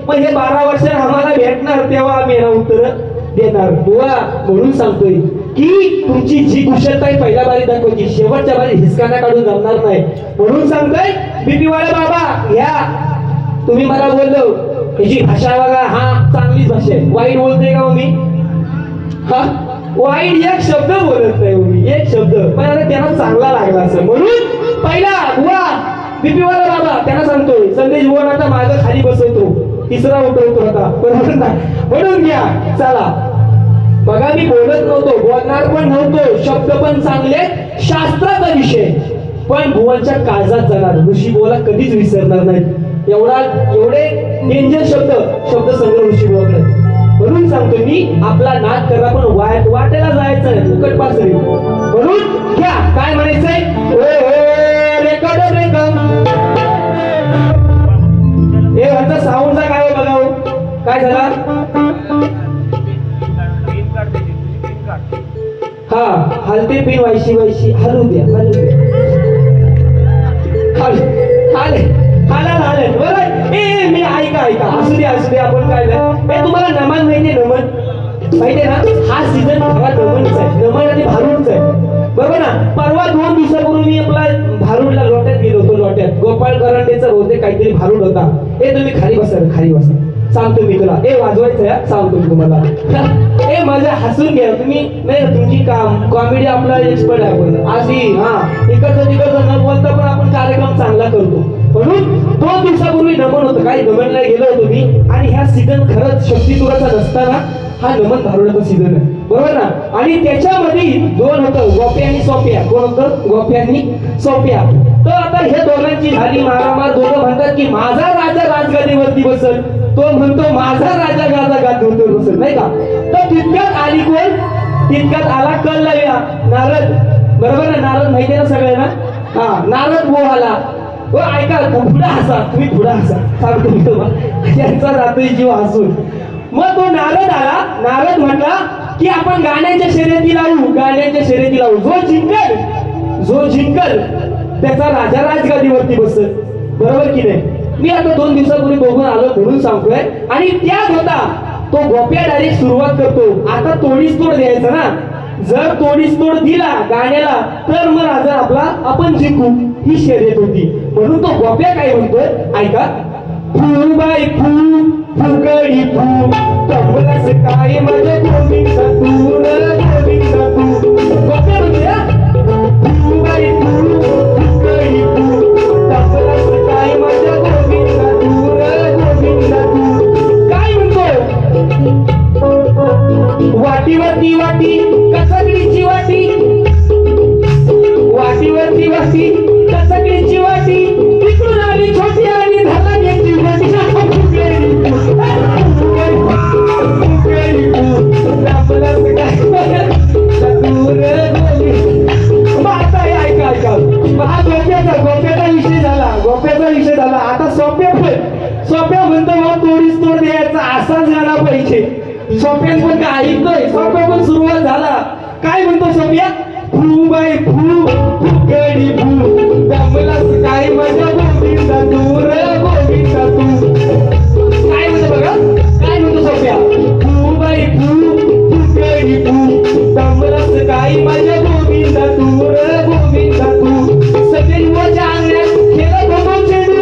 मग हे 12 वर्ष आम्हाला भेटणार तेव्हा आम्ही याला उत्तर देणार बुवा. म्हणून सांगतोय की तुमची जी कुशलता आहे पहिल्या बारीत दाखवायची, शेवटच्या बारीत हिसकाना काढून जमणार नाही. म्हणून सांगतोय बीपी वाले बाबा घ्या. तुम्ही मला बोललो ह्याची भाषा बघा, हा चांगलीच भाषा आहे, वाईट बोलते का मी? हा वाईट एक शब्द बोलत नाही मी, एक शब्द, पण आता त्यांना चांगला लागला असं. म्हणून पहिला बुवा बीपी वाला बाबा त्यांना सांगतोय, संदेश बुवा आता मागं खाली बसवतो, तिसरा उठवतो आता, बरोबर ना. म्हणून घ्या चला. बघा मी बोलत नव्हतो, बोलणार पण नव्हतो, शब्द पण चांगले, शास्त्राचा विषय, पण बुवांच्या काळजात जाणार. ऋषी बुवाला कधीच विसरणार नाही. एवढे डेंजर शब्द संग्रह ऋषी बुवा. म्हणून सांगतो मी आपला नाद करा, पण वाटेला जायचं फुकट पासरी. म्हणून घ्या काय म्हणायचंय, हे ह्याचा साऊंडचा काय बघा काय झाला. हा हलते पिन वायशी हलू द्या बरोबर. मी ऐका असू दे आपण काय हे तुम्हाला नमन माहितीये ना. हा सीझन खरा नमनचा आहे, नमन आणि भारूडचा आहे, बरोबर ना. परवा 2 दिवसापूर्वी मी आपला भारूडला लोट्यात गेलो होतो. लोट्यात गोपाळ करंडेचा बहुतेक काहीतरी भारूड होता. हे तुम्ही खाली बसा सांगतो मी तुला. वाजवायचं सांगतो मी तुम्हाला. माझ्या हसून घ्या तुम्ही. नाही तुमची कॉमेडी आपला एक्सपर्ट आहे आपण. अशी इकडचं तिकडचं न बोलता पण आपण कार्यक्रम चांगला करतो. म्हणून 2 दिवसापूर्वी नमन होतं, काही नमनला गेलो होतो मी. आणि ह्या सीझन खरंच शक्तीतुराचा नसताना हा नमन भारूडाचा सीझन आहे, बरोबर ना. आणि त्याच्यामध्ये 2 होतं, गोप्या आणि सोप्या. कोण होतं? गोप्या आणि सोप्या. तर आता हे दोघांची झाली मारामार. दोघं म्हणतात की माझा राजा राजगादीवरती बसल, तो म्हणतो माझा राजा गादीवरती बसल, नाही का. तर तितक्यात आली कोण? तितक्यात आला कल्लव्या, नारद, बरोबर ना. नारद माहितीये ना सगळ्यांना. नारद भाऊ आला. ऐका पुढे हसा, तुम्ही पुढे हसा, सांगतो मी तुम्हाला. यांचा जातोय जीव हसून. मग तो नारद आला. नारद म्हटला की आपण गाण्याच्या शर्यती लावू. जो जिंकल त्याचा राजा राजगादीवरती बसल, बरोबर की नाही. मी आता 2 दिवसापूर्वी बघून आलो म्हणून सांगतोय. आणि त्यात होता तो गोप्या डायरेक्ट सुरुवात करतो. आता तोडीस तोड द्यायचं ना. जर तोडीस तोड दिला गाण्याला तर मग राजा आपला आपण जिंकू, ही शर्यत होती. म्हणून तो गोप्या काय म्हणतोय ऐका. फू बाई फू फुगडी फू तबलाच काय माझ्या गोविंदा तू गोविंदा तू. गोप्या म्हणतोय फू बाई फू फुगडी फू तबलाच काय माझ्या गोविंदा तू गोविंदा तू. काय म्हणतो? वाटीवरती वाटी कसकडीची वाटी, वाटीवरती वाटी कसकडीची वाटी, तिकडून आली छोटी आणि धरला घेतली मोठी. सोप्याचा असाच झाला पाहिजे. सोप्यान पण काय ऐकतोय, सोप्या पण सुरुवात झाला. काय म्हणतो सोप्या? फू बाई फू फुकडी फू दमलास काय माझ्या गोविंदा तू रे गोविंदा तू. काय म्हणतो बघा, काय म्हणतो सोप्या? फू बाई फू फुकडी फू दमलास काय माझ्या गोविंदा तू रे गोविंदा तू. सगळ्यांच्या अंगण्यात केलं बघून चेडू.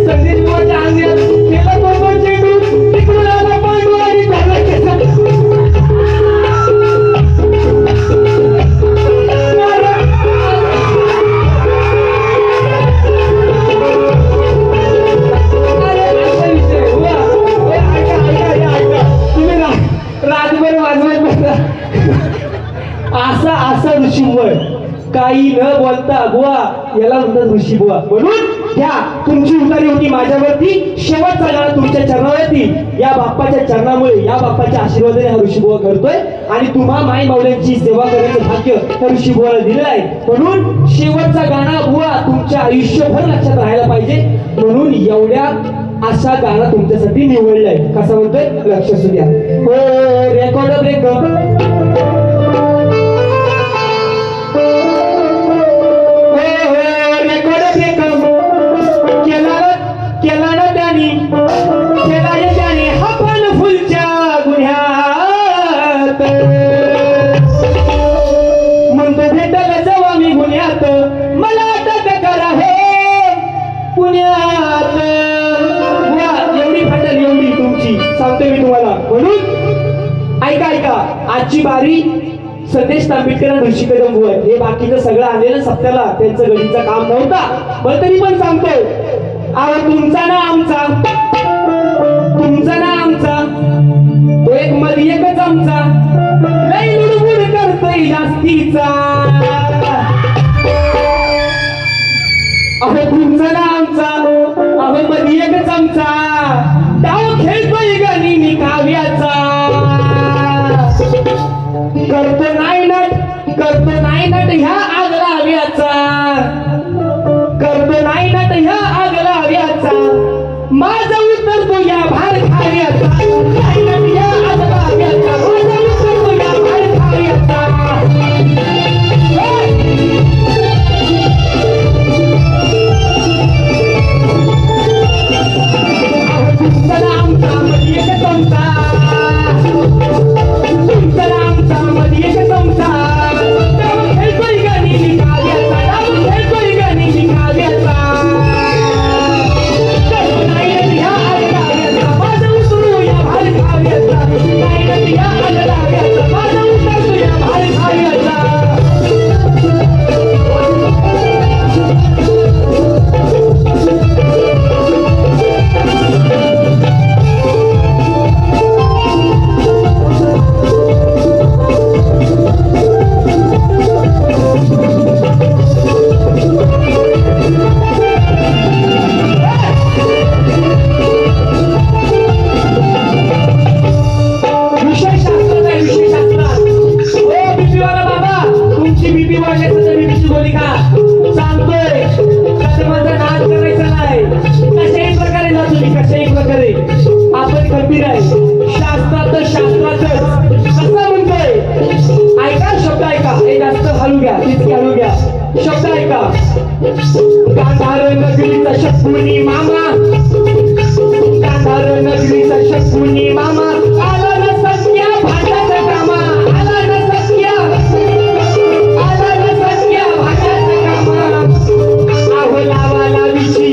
सगळ्यांच्या अंगण्यात केलं बघून चेडू. तिकडून आला पांडू आणि झाला केसा. रातभर वाजवत बसला. असा ऋषीवर काही न बोलता बुवा याला म्हणतात ऋषी बुवा. म्हणून घ्या तुमची उतारी होती माझ्यावरती. शेवटचा गाणा तुमच्या चरणावरती. या बाप्पाच्या चरणामुळे, या बाप्पाच्या आशीर्वादाने हा ऋषी बुवा करतोय. आणि तुम्हा माई माऊल्यांची सेवा करण्याचं भाग्य त्या ऋषी बुवाला दिलेलं आहे. म्हणून शेवटचा गाणा बुवा तुमच्या आयुष्यभर लक्षात राहायला पाहिजे. म्हणून एवढ्या असा गाणं तुमच्यासाठी निवडलाय. कसा म्हणतोय लक्ष असू द्या. हो रेकॉर्ड ब्रेक. केला ना त्याने आपण फुलच्या गुन्ह्यात म्हणतो भेटायला जावा मी गुन्ह्यात मला अटक करा हे पुण्यात. एवढी फाटल एवढी तुमची सांगतोय मी तुम्हाला. म्हणून ऐका आजची बारी संदेश तांबेडकर आणि ऋषी कदम बुवा. हे बाकीचं सगळं आलेलं सत्याला त्यांचं गडीचं काम नव्हता. पण तरी पण सांगतोय तुमचा ना आमचा, तुमचा ना आमचा तो एक मध्ये एकच आमचा लई लुडबुड करतोय जास्तीचा. तुमचा ना आमचा मध्ये एकच आमचा डाव खेळतोय गाणी मी काव्याचा. करतो नाही नट ह्या आगलाव्याचा. करतो नाही नट ह्या आगलाव्याचा. माझा उतरतो या भार खाव्याचा. नाही नट ह्या आगलाव्याचा. माझा उतरतो या भार खाव्याचा. तुमचा ना आमचा मध्ये एकच आमचा. तुमचा ना आमचा मध्ये एकच आमचा. खेळतोय गाणी मी काव्याचा. खेळतोय गाणी मी काव्याचा. नाही नट ह्या आगलाव्याचा. माझा उतरू या भार खाव्याचा. नाही नट ह्या आगलाव्याचा. माझा उतरतो या भार खाव्याचा. शब्द ऐका. गांधार नगरीचा शकुनी मामा. गांधार नगरीचा शकुनी मामा. आला न सख्या भाज्याचं कामा. आला न सख्या. आला न सख्या भाज्याचं कामा. आहो लावा लावीची.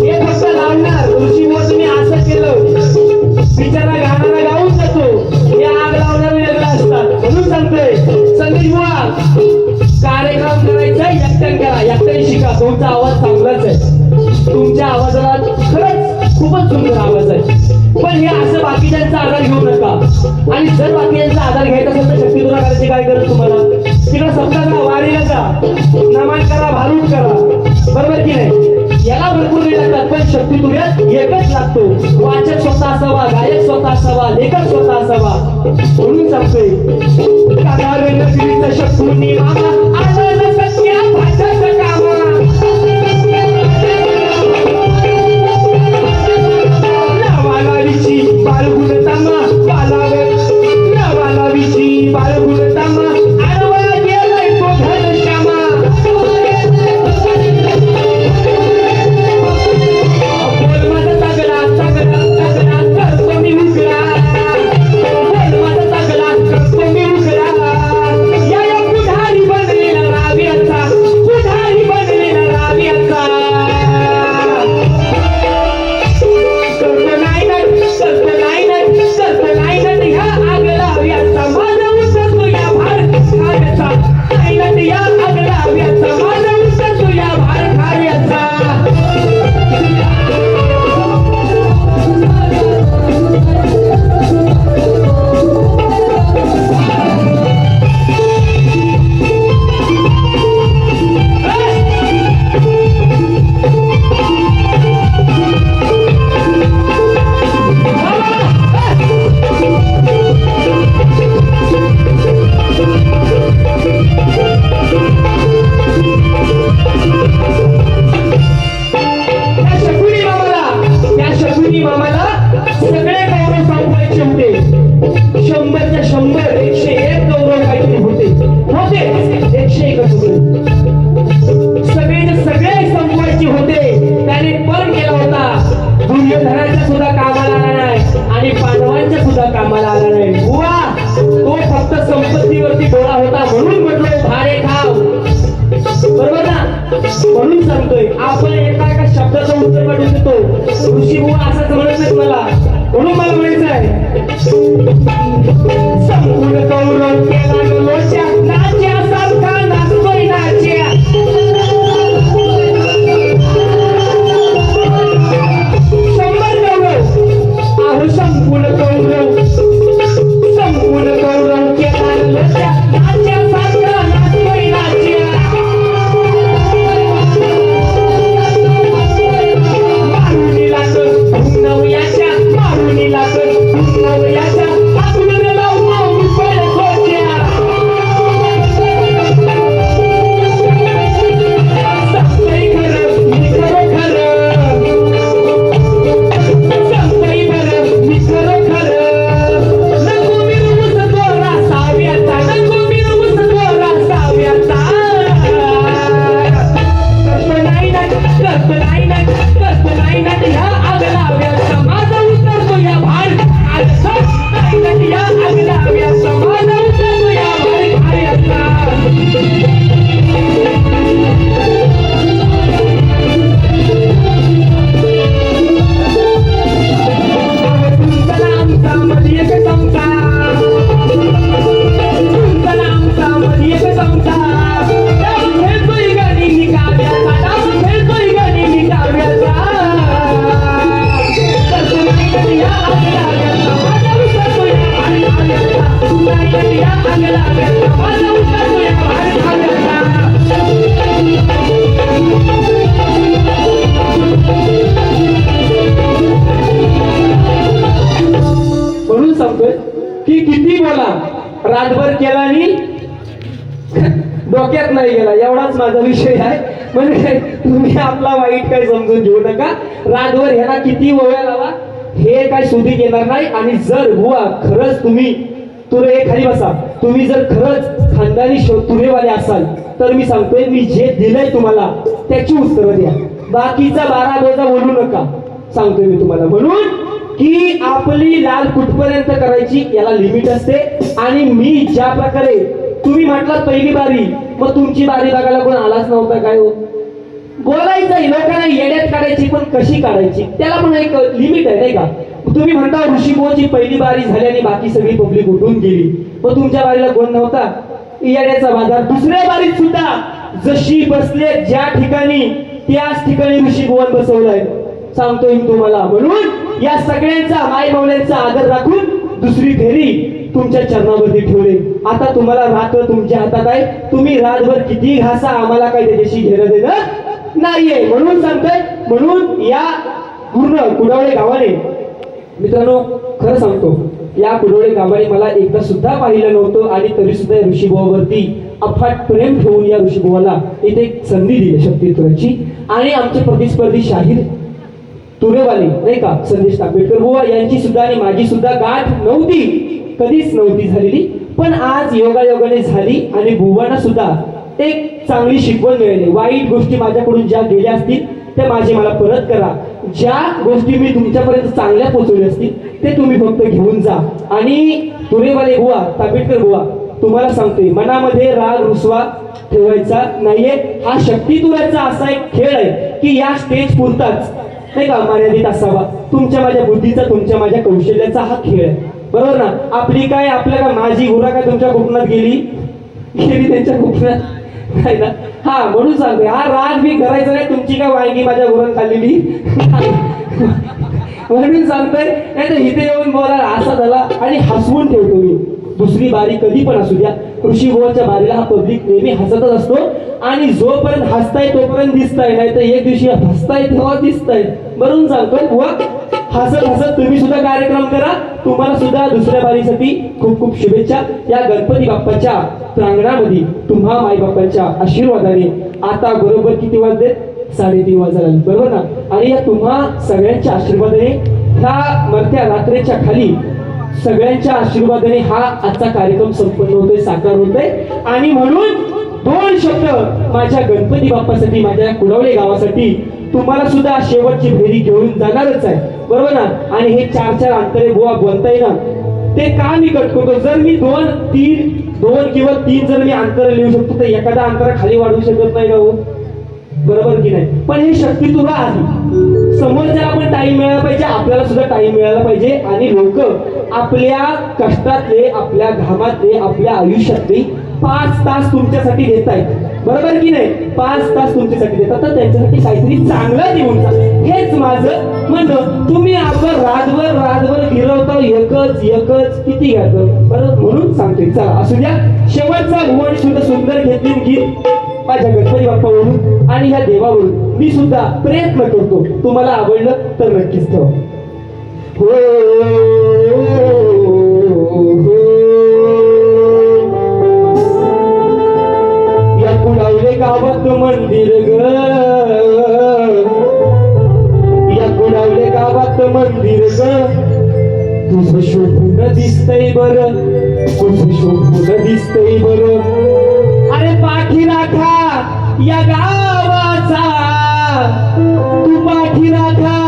हे फक्त लावणार ऋषी मोठीने असं केलं. बिचारा गाणारा गाऊन जातो. हे आग लावणार वेगळं असतात. म्हणून सांगतोय संदेश बुवा कार्यक्रम करायचा एकट्याने करा. एकट्याने शिका. तुमचा आवाज चांगलाच आहे. तुमच्या आवाजाला खरंच खूपच सुंदर आवाज आहे. पण हे असं बाकीच्यांचा आधार घेऊ नका. आणि जर बाकीच्यांचा आधार घ्यायचा असेल तर शक्ती तुला करायची काय गरज तुम्हाला. तिकडे समजा जा वारीला जा. नमान करा, भारूड करा. बरोबर की नाही. याला भरपूर वेळ लागतात. पण शक्ती तुझ्यात एकच लागतो. वाचक स्वतः असावा, गायक स्वतः असावा, लेखक स्वतः असावा. म्हणून सांगतोय शक्ती मामा. आलं न सख्या भाज्याचं कामा. सांगतोय आपण एका एका शब्दाचं उत्तर काढू शकतो. ऋषी बुवा असंच म्हणत नाही मला, म्हणून मला म्हणायचं आहे संपूर्ण कौरव केला लोच्या नाच्या सारखा नाचतोय नाच्या. शंभर कौरव आहो संपूर्ण कौरव केला लोच्या नाच्या सारखा नाचतोय नाच्या. म्हणून सांगतोय की किती बोला रातभर केला आणि डोक्यात नाही गेला, एवढाच माझा विषय आहे. म्हणजे तुम्ही आपला वाईट काही समजून घेऊ नका. रातभर ह्याला किती ओव्या लावा हे काय सुधी येणार नाही. आणि जर बुवा खरंच तुम्ही तुरे खाली बसा, तुम्ही जर खरंच खानदानी तुरेवाले असाल तर मी सांगतोय मी जे दिलंय तुम्हाला त्याची उत्तरं द्या. बाकीचा 12 बोजा बोलू नका सांगतोय मी तुम्हाला. म्हणून की आपली लाल कुठपर्यंत करायची याला लिमिट असते. आणि मी ज्या प्रकारे तुम्ही म्हटलात पहिली बारी, मग तुमची बारी बघायला कोण आलाच नव्हता काय हो. बोलायचंय लोकांना येड्यात काढायची, पण कशी काढायची त्याला पण एक लिमिट आहे नाही का. तुम्ही म्हणता ऋषीबुवाची पहिली बारी झाली आणि बाकी सगळी पब्लिक उठून गेली, मग तुमच्या बारीला कोण नव्हता. येड्याचा बाजार. दुसऱ्या बारीत सुद्धा जशी बसले ज्या ठिकाणी त्याच ठिकाणी ऋषीबुवान बसवलंय सांगतोय तुम्हाला. म्हणून या सगळ्यांचा माय माऊल्यांचा आदर राखून दुसरी फेरी तुमच्या चरणावरती ठेवले. आता तुम्हाला रात्र तुमच्या हातात आहे. तुम्ही रातभर किती घासा, आम्हाला काही त्याच्याशी घेणं देणं नाहीये. म्हणून सांगतोय, म्हणून या पूर्ण कुडावळे गावाने मित्रांनो खरं सांगतो या कुडावळे गावाने मला एकदा सुद्धा पाहिलं नव्हतं. आणि तरी सुद्धा ऋषीबुवावरती अफाट प्रेम ठेवून या ऋषीबुवाला इथे एक संधी दिली शक्तीतुराची. आणि आमचे प्रतिस्पर्धी शाहीर तुरेवाले नाही का संदेश तांबेडकर बुवा यांची सुद्धा आणि माझी सुद्धा गाठ नव्हती, कधीच नव्हती झालेली. पण आज योगायोगाने झाली. आणि बुवांना सुद्धा एक चांगली शिकवण मिळाली. वाईट गोष्टी माझ्याकडून ज्या गेल्या असतील त्या माझे मला परत करा. ज्या गोष्टी मी तुमच्यापर्यंत चांगल्या पोहोचवल्या असतील ते तुम्ही फक्त घेऊन जा. आणि तुरेवाले बुवा तांबेडकर बुवा तुम्हाला सांगतोय मनामध्ये राग रुसवा ठेवायचा नाहीये. हा शक्तीतुराचा असा एक खेळ आहे की या स्टेज पुरताच नाही का मर्यादित असावा. तुमच्या माझ्या बुद्धीचा तुमच्या माझ्या कौशल्याचा हा खेळ आहे, बरोबर ना. आपली काय आपल्या का माझी गुरा काय तुमच्या कोकणात गेली त्यांच्या कोकणात नाही ना. हा म्हणून सांगतोय हा राग मी करायचा नाही. तुमची काय वायगी माझ्या गुरात खाल्लेली म्हणून सांगतोय. नाही तर इथे येऊन बोला असा झाला आणि हसवून ठेवतो मी. दुसरी बारी कधी पण असू द्या ऋषीबुवाच्या बारीला हा पब्लिक नेहमी हसतच असतो. आणि जोपर्यंत हसताय तोपर्यंत दिसताय, नाही तर एक दिवशी हसताय तेव्हा दिसताय. म्हणून सांगतोय बुवा हसत हसत तुम्ही सुद्धा कार्यक्रम करा. तुम्हाला सुद्धा दुसऱ्या बारीसाठी खूप खूप शुभेच्छा. या गणपती बाप्पाच्या प्रांगणामध्ये तुम्हा माई बाप्पाच्या आशीर्वादाने आता बरोबर किती वाजले 3:30 वाजले बरोबर ना. आणि या तुम्हा सगळ्यांच्या आशीर्वादाने ह्या मरत्या रात्रीच्या खाली सगळ्यांच्या आशीर्वादाने हा आजचा कार्यक्रम संपन्न होतोय, साकार होतोय. आणि म्हणून 2 शब्द माझ्या गणपती बाप्पासाठी माझ्या कुडावळे गावासाठी तुम्हाला सुद्धा शेवटची फेरी घेऊन जाणारच आहे बरोबर ना. आणि हे 4 अंतरे बुवा बोलताय ना ते का मी कट करतो. जर मी 2 किंवा 3 जर मी अंतर लिहू शकतो तर एखादा अंतर खाली वाढवू शकत नाही का हो. बरोबर की नाही? पण ही शक्ती तुला आहे. समोरच्याला पण टाइम मिळाला पाहिजे, आपल्याला सुद्धा टाइम मिळाला पाहिजे. आणि लोक आपल्या कष्टातले, आपल्या घामातले, आपल्या आयुष्यातले 5 तास तुमच्यासाठी देत आहेत. बरोबर की नाही? 5 तास तुमच्यासाठी देतात, तर त्यांच्यासाठी काहीतरी चांगलं देऊन जा. हेच माझं म्हणणं. तुम्ही आपलं रातभर गिरवता एकच किती घ्यायचं बरं, म्हणून सांगते. चला असू द्या. शेवटचा भुवन सुद्धा सुंदर घेतली गीत माझ्या गणपती बाप्पावरून आणि ह्या देवावरून मी सुद्धा प्रयत्न करतो. तुम्हाला आवडलं तर नक्कीच ठेवा. हो या कुडावले गावात मंदिर ग, या कुडावले गावात मंदिर ग, तुझं शोभून दिसतंय बर, तुझं शोभून दिसतंय बर. अरे पाठीराखा या गावाचा, तू पाठीराखा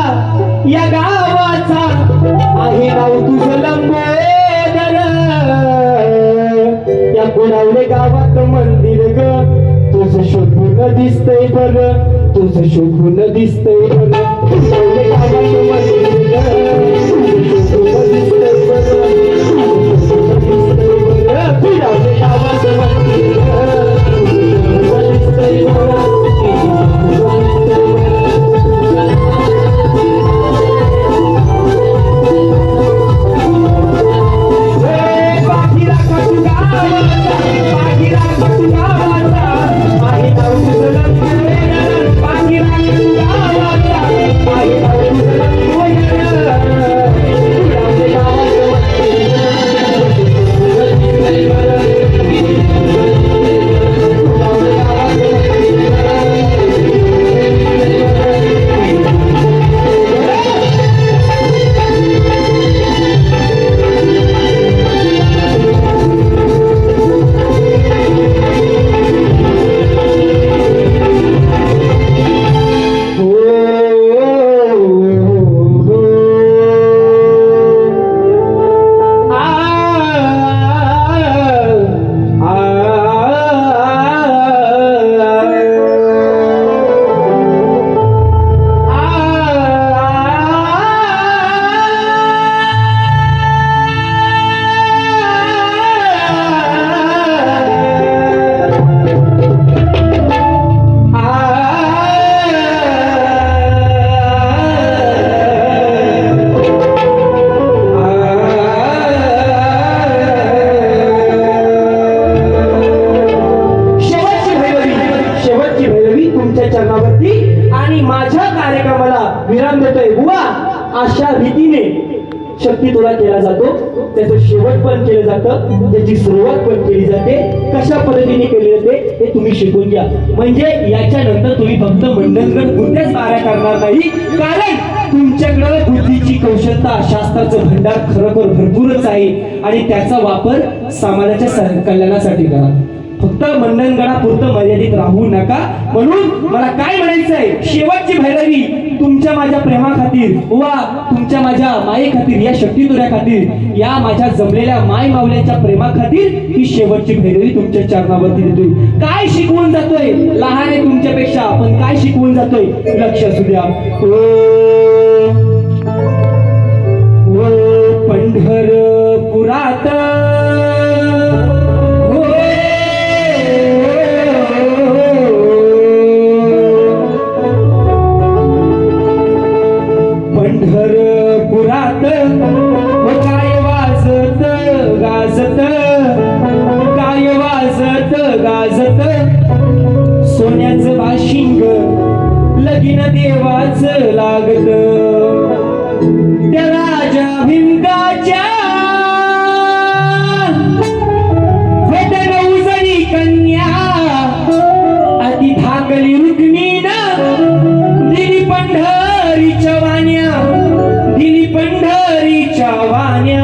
या गावाचा, आहे नाव तुझं लंबोदर. या कुडावले गावात मंदिर ग, तुझं शोभून दिसतंय बर, तुझं शोभून दिसतंय बर. कुडावले गावात मंदिर ग, तुझं शोभून दिसतंय बर, कुडावले गावात मंदिर ग. अशा रीतीने शक्ती तुला केला जातो. त्याचं शेवट पण केलं जातं, त्याची सुरुवात पण केली जाते. कशा पद्धतीने केली जाते हे तुम्ही शिकून घ्या. म्हणजे याच्यानंतर तुम्ही फक्त मंडणगड पुरत्याच कार्य करणार नाही, कारण तुमच्याकडे बुद्धीची कौशलता, शास्त्राचं भंडार खरोखर भरपूरच आहे आणि त्याचा वापर समाजाच्या कल्याणासाठी करा. फक्त मंडणगडापुरतं मर्यादित राहू नका. म्हणून मला काय म्हणायचंय, शेवटची भैरवी तुमच्या माझ्या प्रेमाखातीर वा तुमच्या माझ्या मायेखातीर, या शक्तितुऱ्या खातीर, या माझ्या जमलेल्या माय मावल्याच्या प्रेमाखातीर ही शेवटची भैरवी तुमच्या चरणावरती देतोय. काय शिकवून जातोय, लहान आहे तुमच्यापेक्षा, पण काय शिकवून जातोय लक्ष असू द्या. पंढरपुरात काय वाजत गाजत, काय वाजत गाजत, सोन्याचं बाशिंग लगीन देवाचं लागत. त्या राजा भिंगाच्या नऊजणी कन्या अति धाकली रुक्मीन दिली पंढरीच्या वाण्या, दिली पंढरीच्या वाण्या.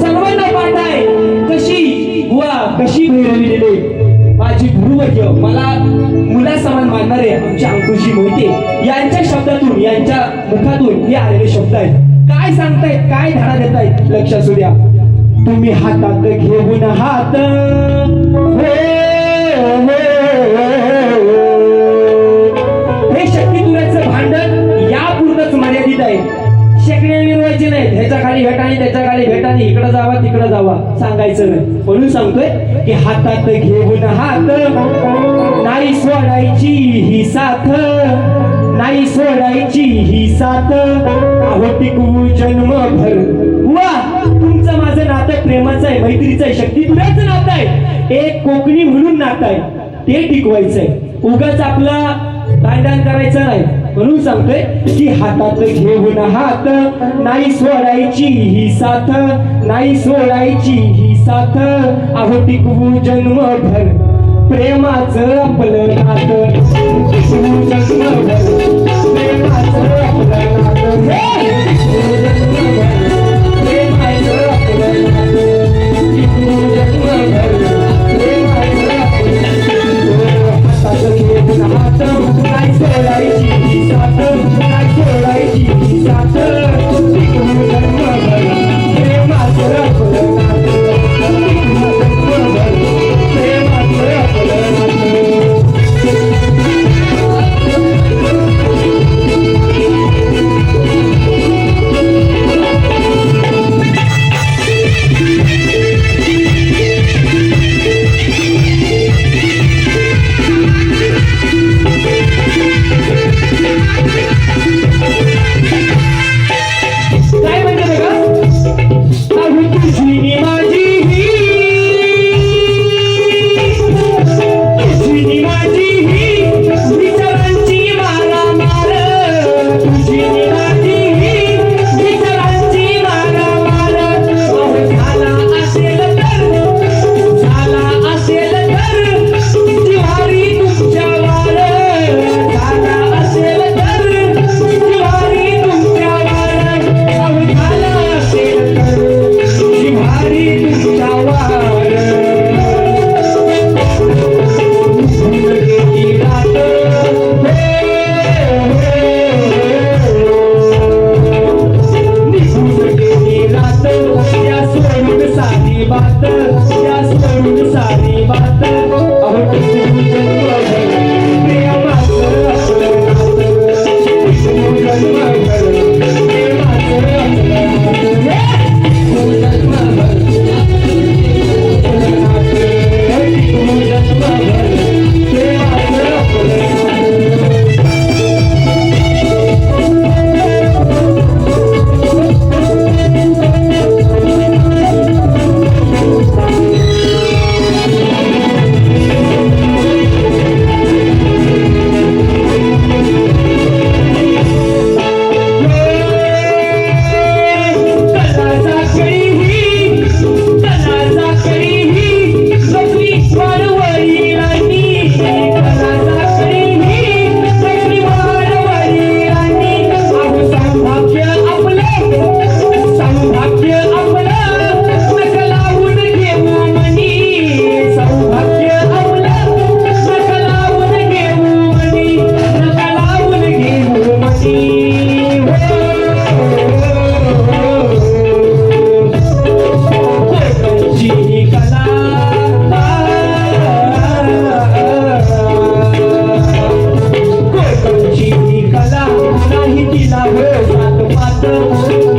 सर्वांना पाठ आहे कशी बुवा कशी भैरवी दिली. माझी गुरुवर्य मला मुलासमान मानणारे आमच्या अंकुशी मोहिते यांच्या शब्दातून, यांच्या मुखातून हे आलेले शब्द आहेत. काय सांगतायत, काय धडा देतायत लक्ष असू द्या. तुम्ही हातात घेऊन हात, हो, हो, हो, जावा सांगायचं नाही. म्हणून सांगतोय की हातात घेऊन हात नाही सोडायची ही साथ, नाही सोडायची ही साथ, आहो टिकवू जन्मभर. वा तुमचं माझं नातं प्रेमाचं आहे, मैत्रीचं आहे, शक्ती तुझ्याचं नातं आहे, एक कोकणी म्हणून नातं आहे, ते टिकवायचंय. उगाच आपला भांडण करायचं नाही. म्हणून सांगतोय की हातात घेऊन हात नाही सोडायची ही साथ, नाही सोडायची ही साथ, आहो टिकवू जन्मभर प्रेमाचं आपलं नातं, टिकवू जन्मभर प्रेमाचं आपलं नातं, टिकवू जन्मभर प्रेमाचं आपलं नातं, टिकवू जन्मभर प्रेमाचं आपलं नातं. हातात घेऊन हात नाही सोडायची ही साथ, नाही सोडायची ही साथ, टिकवू जन्मभर प्रेमाचं आपलं नातं, टिकवू जन्मभर प्रेमाचं आपलं नातं. काय म्हणते बघा, अहो तुझी माझी ही, तुझी माझी ही विचारांची मारामार, तुझी माझी ही विचारांची मारामार, अहो झाला असेल तर, झाला असेल तर जिव्हारी तुमच्या वार, झाला असेल तर जिव्हारी तुमच्या वार, अहो झाला असेल तर जिव्हारी तुमच्या वार. भुलगेली रात निघून गेली रात, त्या सोडून सारी बात, त्या सोडून सारी बात, अहो टिकवू जन्मभर प्रेमाचं आपलं नातं, टिकवू जन्मभर प्रेमाचं आपलं नातं, टिकवू जन्मभर आपलं नातं, टिकवू जन्मभर प्रेमाचं आपलं नातं.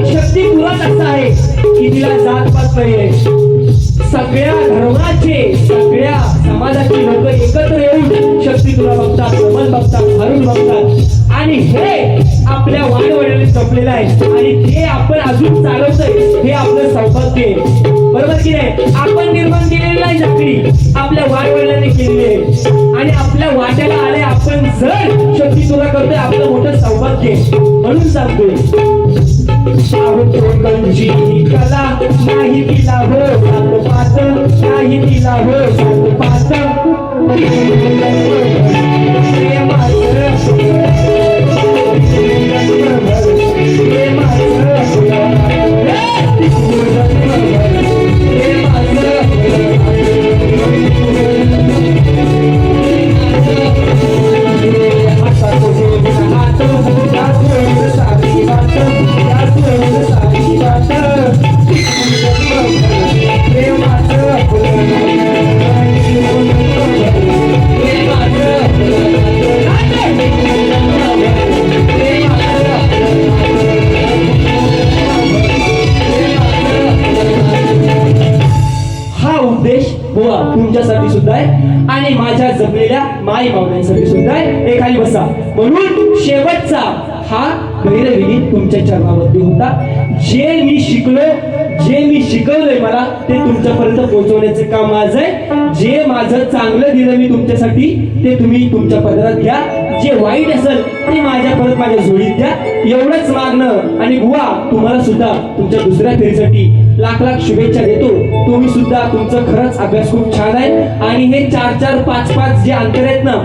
शक्ती पुरात असा आहे की तिला जात पात नाहीये. सगळ्या धर्माचे, सगळ्या समाजाची लोक एकत्र येऊन शक्ती तुला बघतात, रमण बघतात, हरून बघतात, आणि हे आपल्या वाडवडिलांनी जपलेलं आहे, आणि ते आपण अजून चालवतोय, हे आपलं सौभाग्य आहे. बरोबर की नाही? आपण निर्माण केलेली नाही शक्ती, आपल्या वाडवडिलांनी केलेली आहे, आणि आपल्या वाट्याला आले आपण जर शक्ती तुला करतोय, आपलं मोठं सौभाग्य आहे. म्हणून सांगतोय कोकणची कला नाही तिला हो सात पात, नाही तिला हो सात पात, प्रेमाचं माई मावल्यांसाठी सुद्धा आहे. हे खाली बसा. म्हणून शेवटचा हा गैरविधी तुमच्या चरणावरती होता. जे मी शिकलो, जे मी शिकवलंय मला ते तुमच्यापर्यंत पोहोचवण्याचं काम माझं आहे. जे माझं चांगलं दिलं मी तुमच्यासाठी ते तुम्ही तुमच्या पदरात घ्या. जे वाईट असेल ते माझ्या परत माझ्या झोळीत द्या. एवढंच मागणं. आणि बुवा तुम्हाला सुद्धा तुमच्या दुसऱ्या फेरीसाठी लाख लाख शुभेच्छा देतो. तुम्ही सुद्धा तुमचं खरंच अभ्यास खूप छान आहे. आणि हे 4-4, 5-5 जे अंतर आहेत ना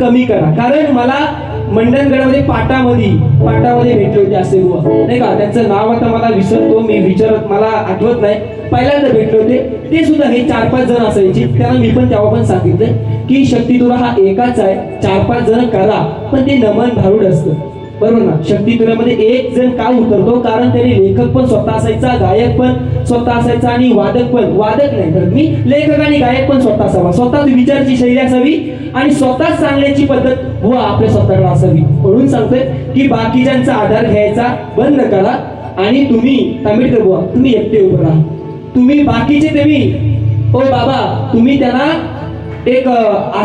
कमी करा. कारण मला मंडणगडामध्ये पाटामध्ये भेटले होते असे बुवा नाही का. त्यांचं नाव आता मला विसरतो मी, विचारत मला आठवत नाही. पहिल्यांदा भेटले होते ते सुद्धा हे 4-5 जण असायचे. त्यांना मी पण तेव्हा पण सांगितलं की शक्ती तुला हा एकाच आहे, 4-5 जण करा पण ते नमन भारूड असतं. बरोबर ना. शक्ती तुऱ्यामध्ये एक जण का उतरतो कारण त्याने लेखक पण स्वतः असायचा, गायक पण स्वतः असायचा आणि वादक नाही तर मी लेखक आणि गायक पण स्वतः असावा. स्वतःच विचाराची शैली असावी आणि स्वतःच सांगण्याची पद्धत व आपल्या स्वतःकडे असावी. म्हणून सांगतोय की बाकीच्यांचा आधार घ्यायचा बंद करा. आणि तुम्ही तांबेडकर बुवा तुम्ही एकटे उभं राहा. तुम्ही बाकीचे ओ बाबा तुम्ही त्यांना एक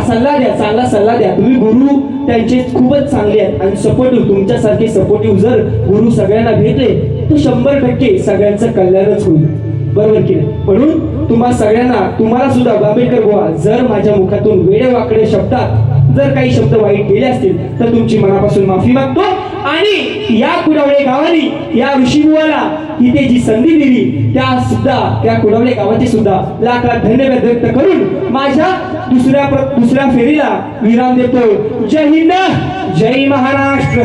सल्ला द्या, चांगला सल्ला द्या. तुम्ही गुरु त्यांचे खूपच चांगले आहेत आणि सपोर्टिव्ह, तुमच्यासारखे सपोर्टिव्ह जर गुरु सगळ्यांना भेटले तर 100% सगळ्यांचं कल्याणच होईल. बरोबर की नाही. म्हणून तुम्हा सगळ्यांना, तुम्हाला सुद्धा आंबेडकर बुवा जर माझ्या मुखातून वेडेवाकडे शब्दात जर काही शब्द वाईट गेले असतील तर तुमची मनापासून माफी मागतो. आणि या कुडावळे गावाने या ऋषीबुवाला इथे जी संधी दिली त्या कुडावळे गावाचे सुद्धा लाख लाख धन्यवाद व्यक्त करून माझ्या दुसऱ्या फेरीला विराम देतो. जय हिंद, जय महाराष्ट्र.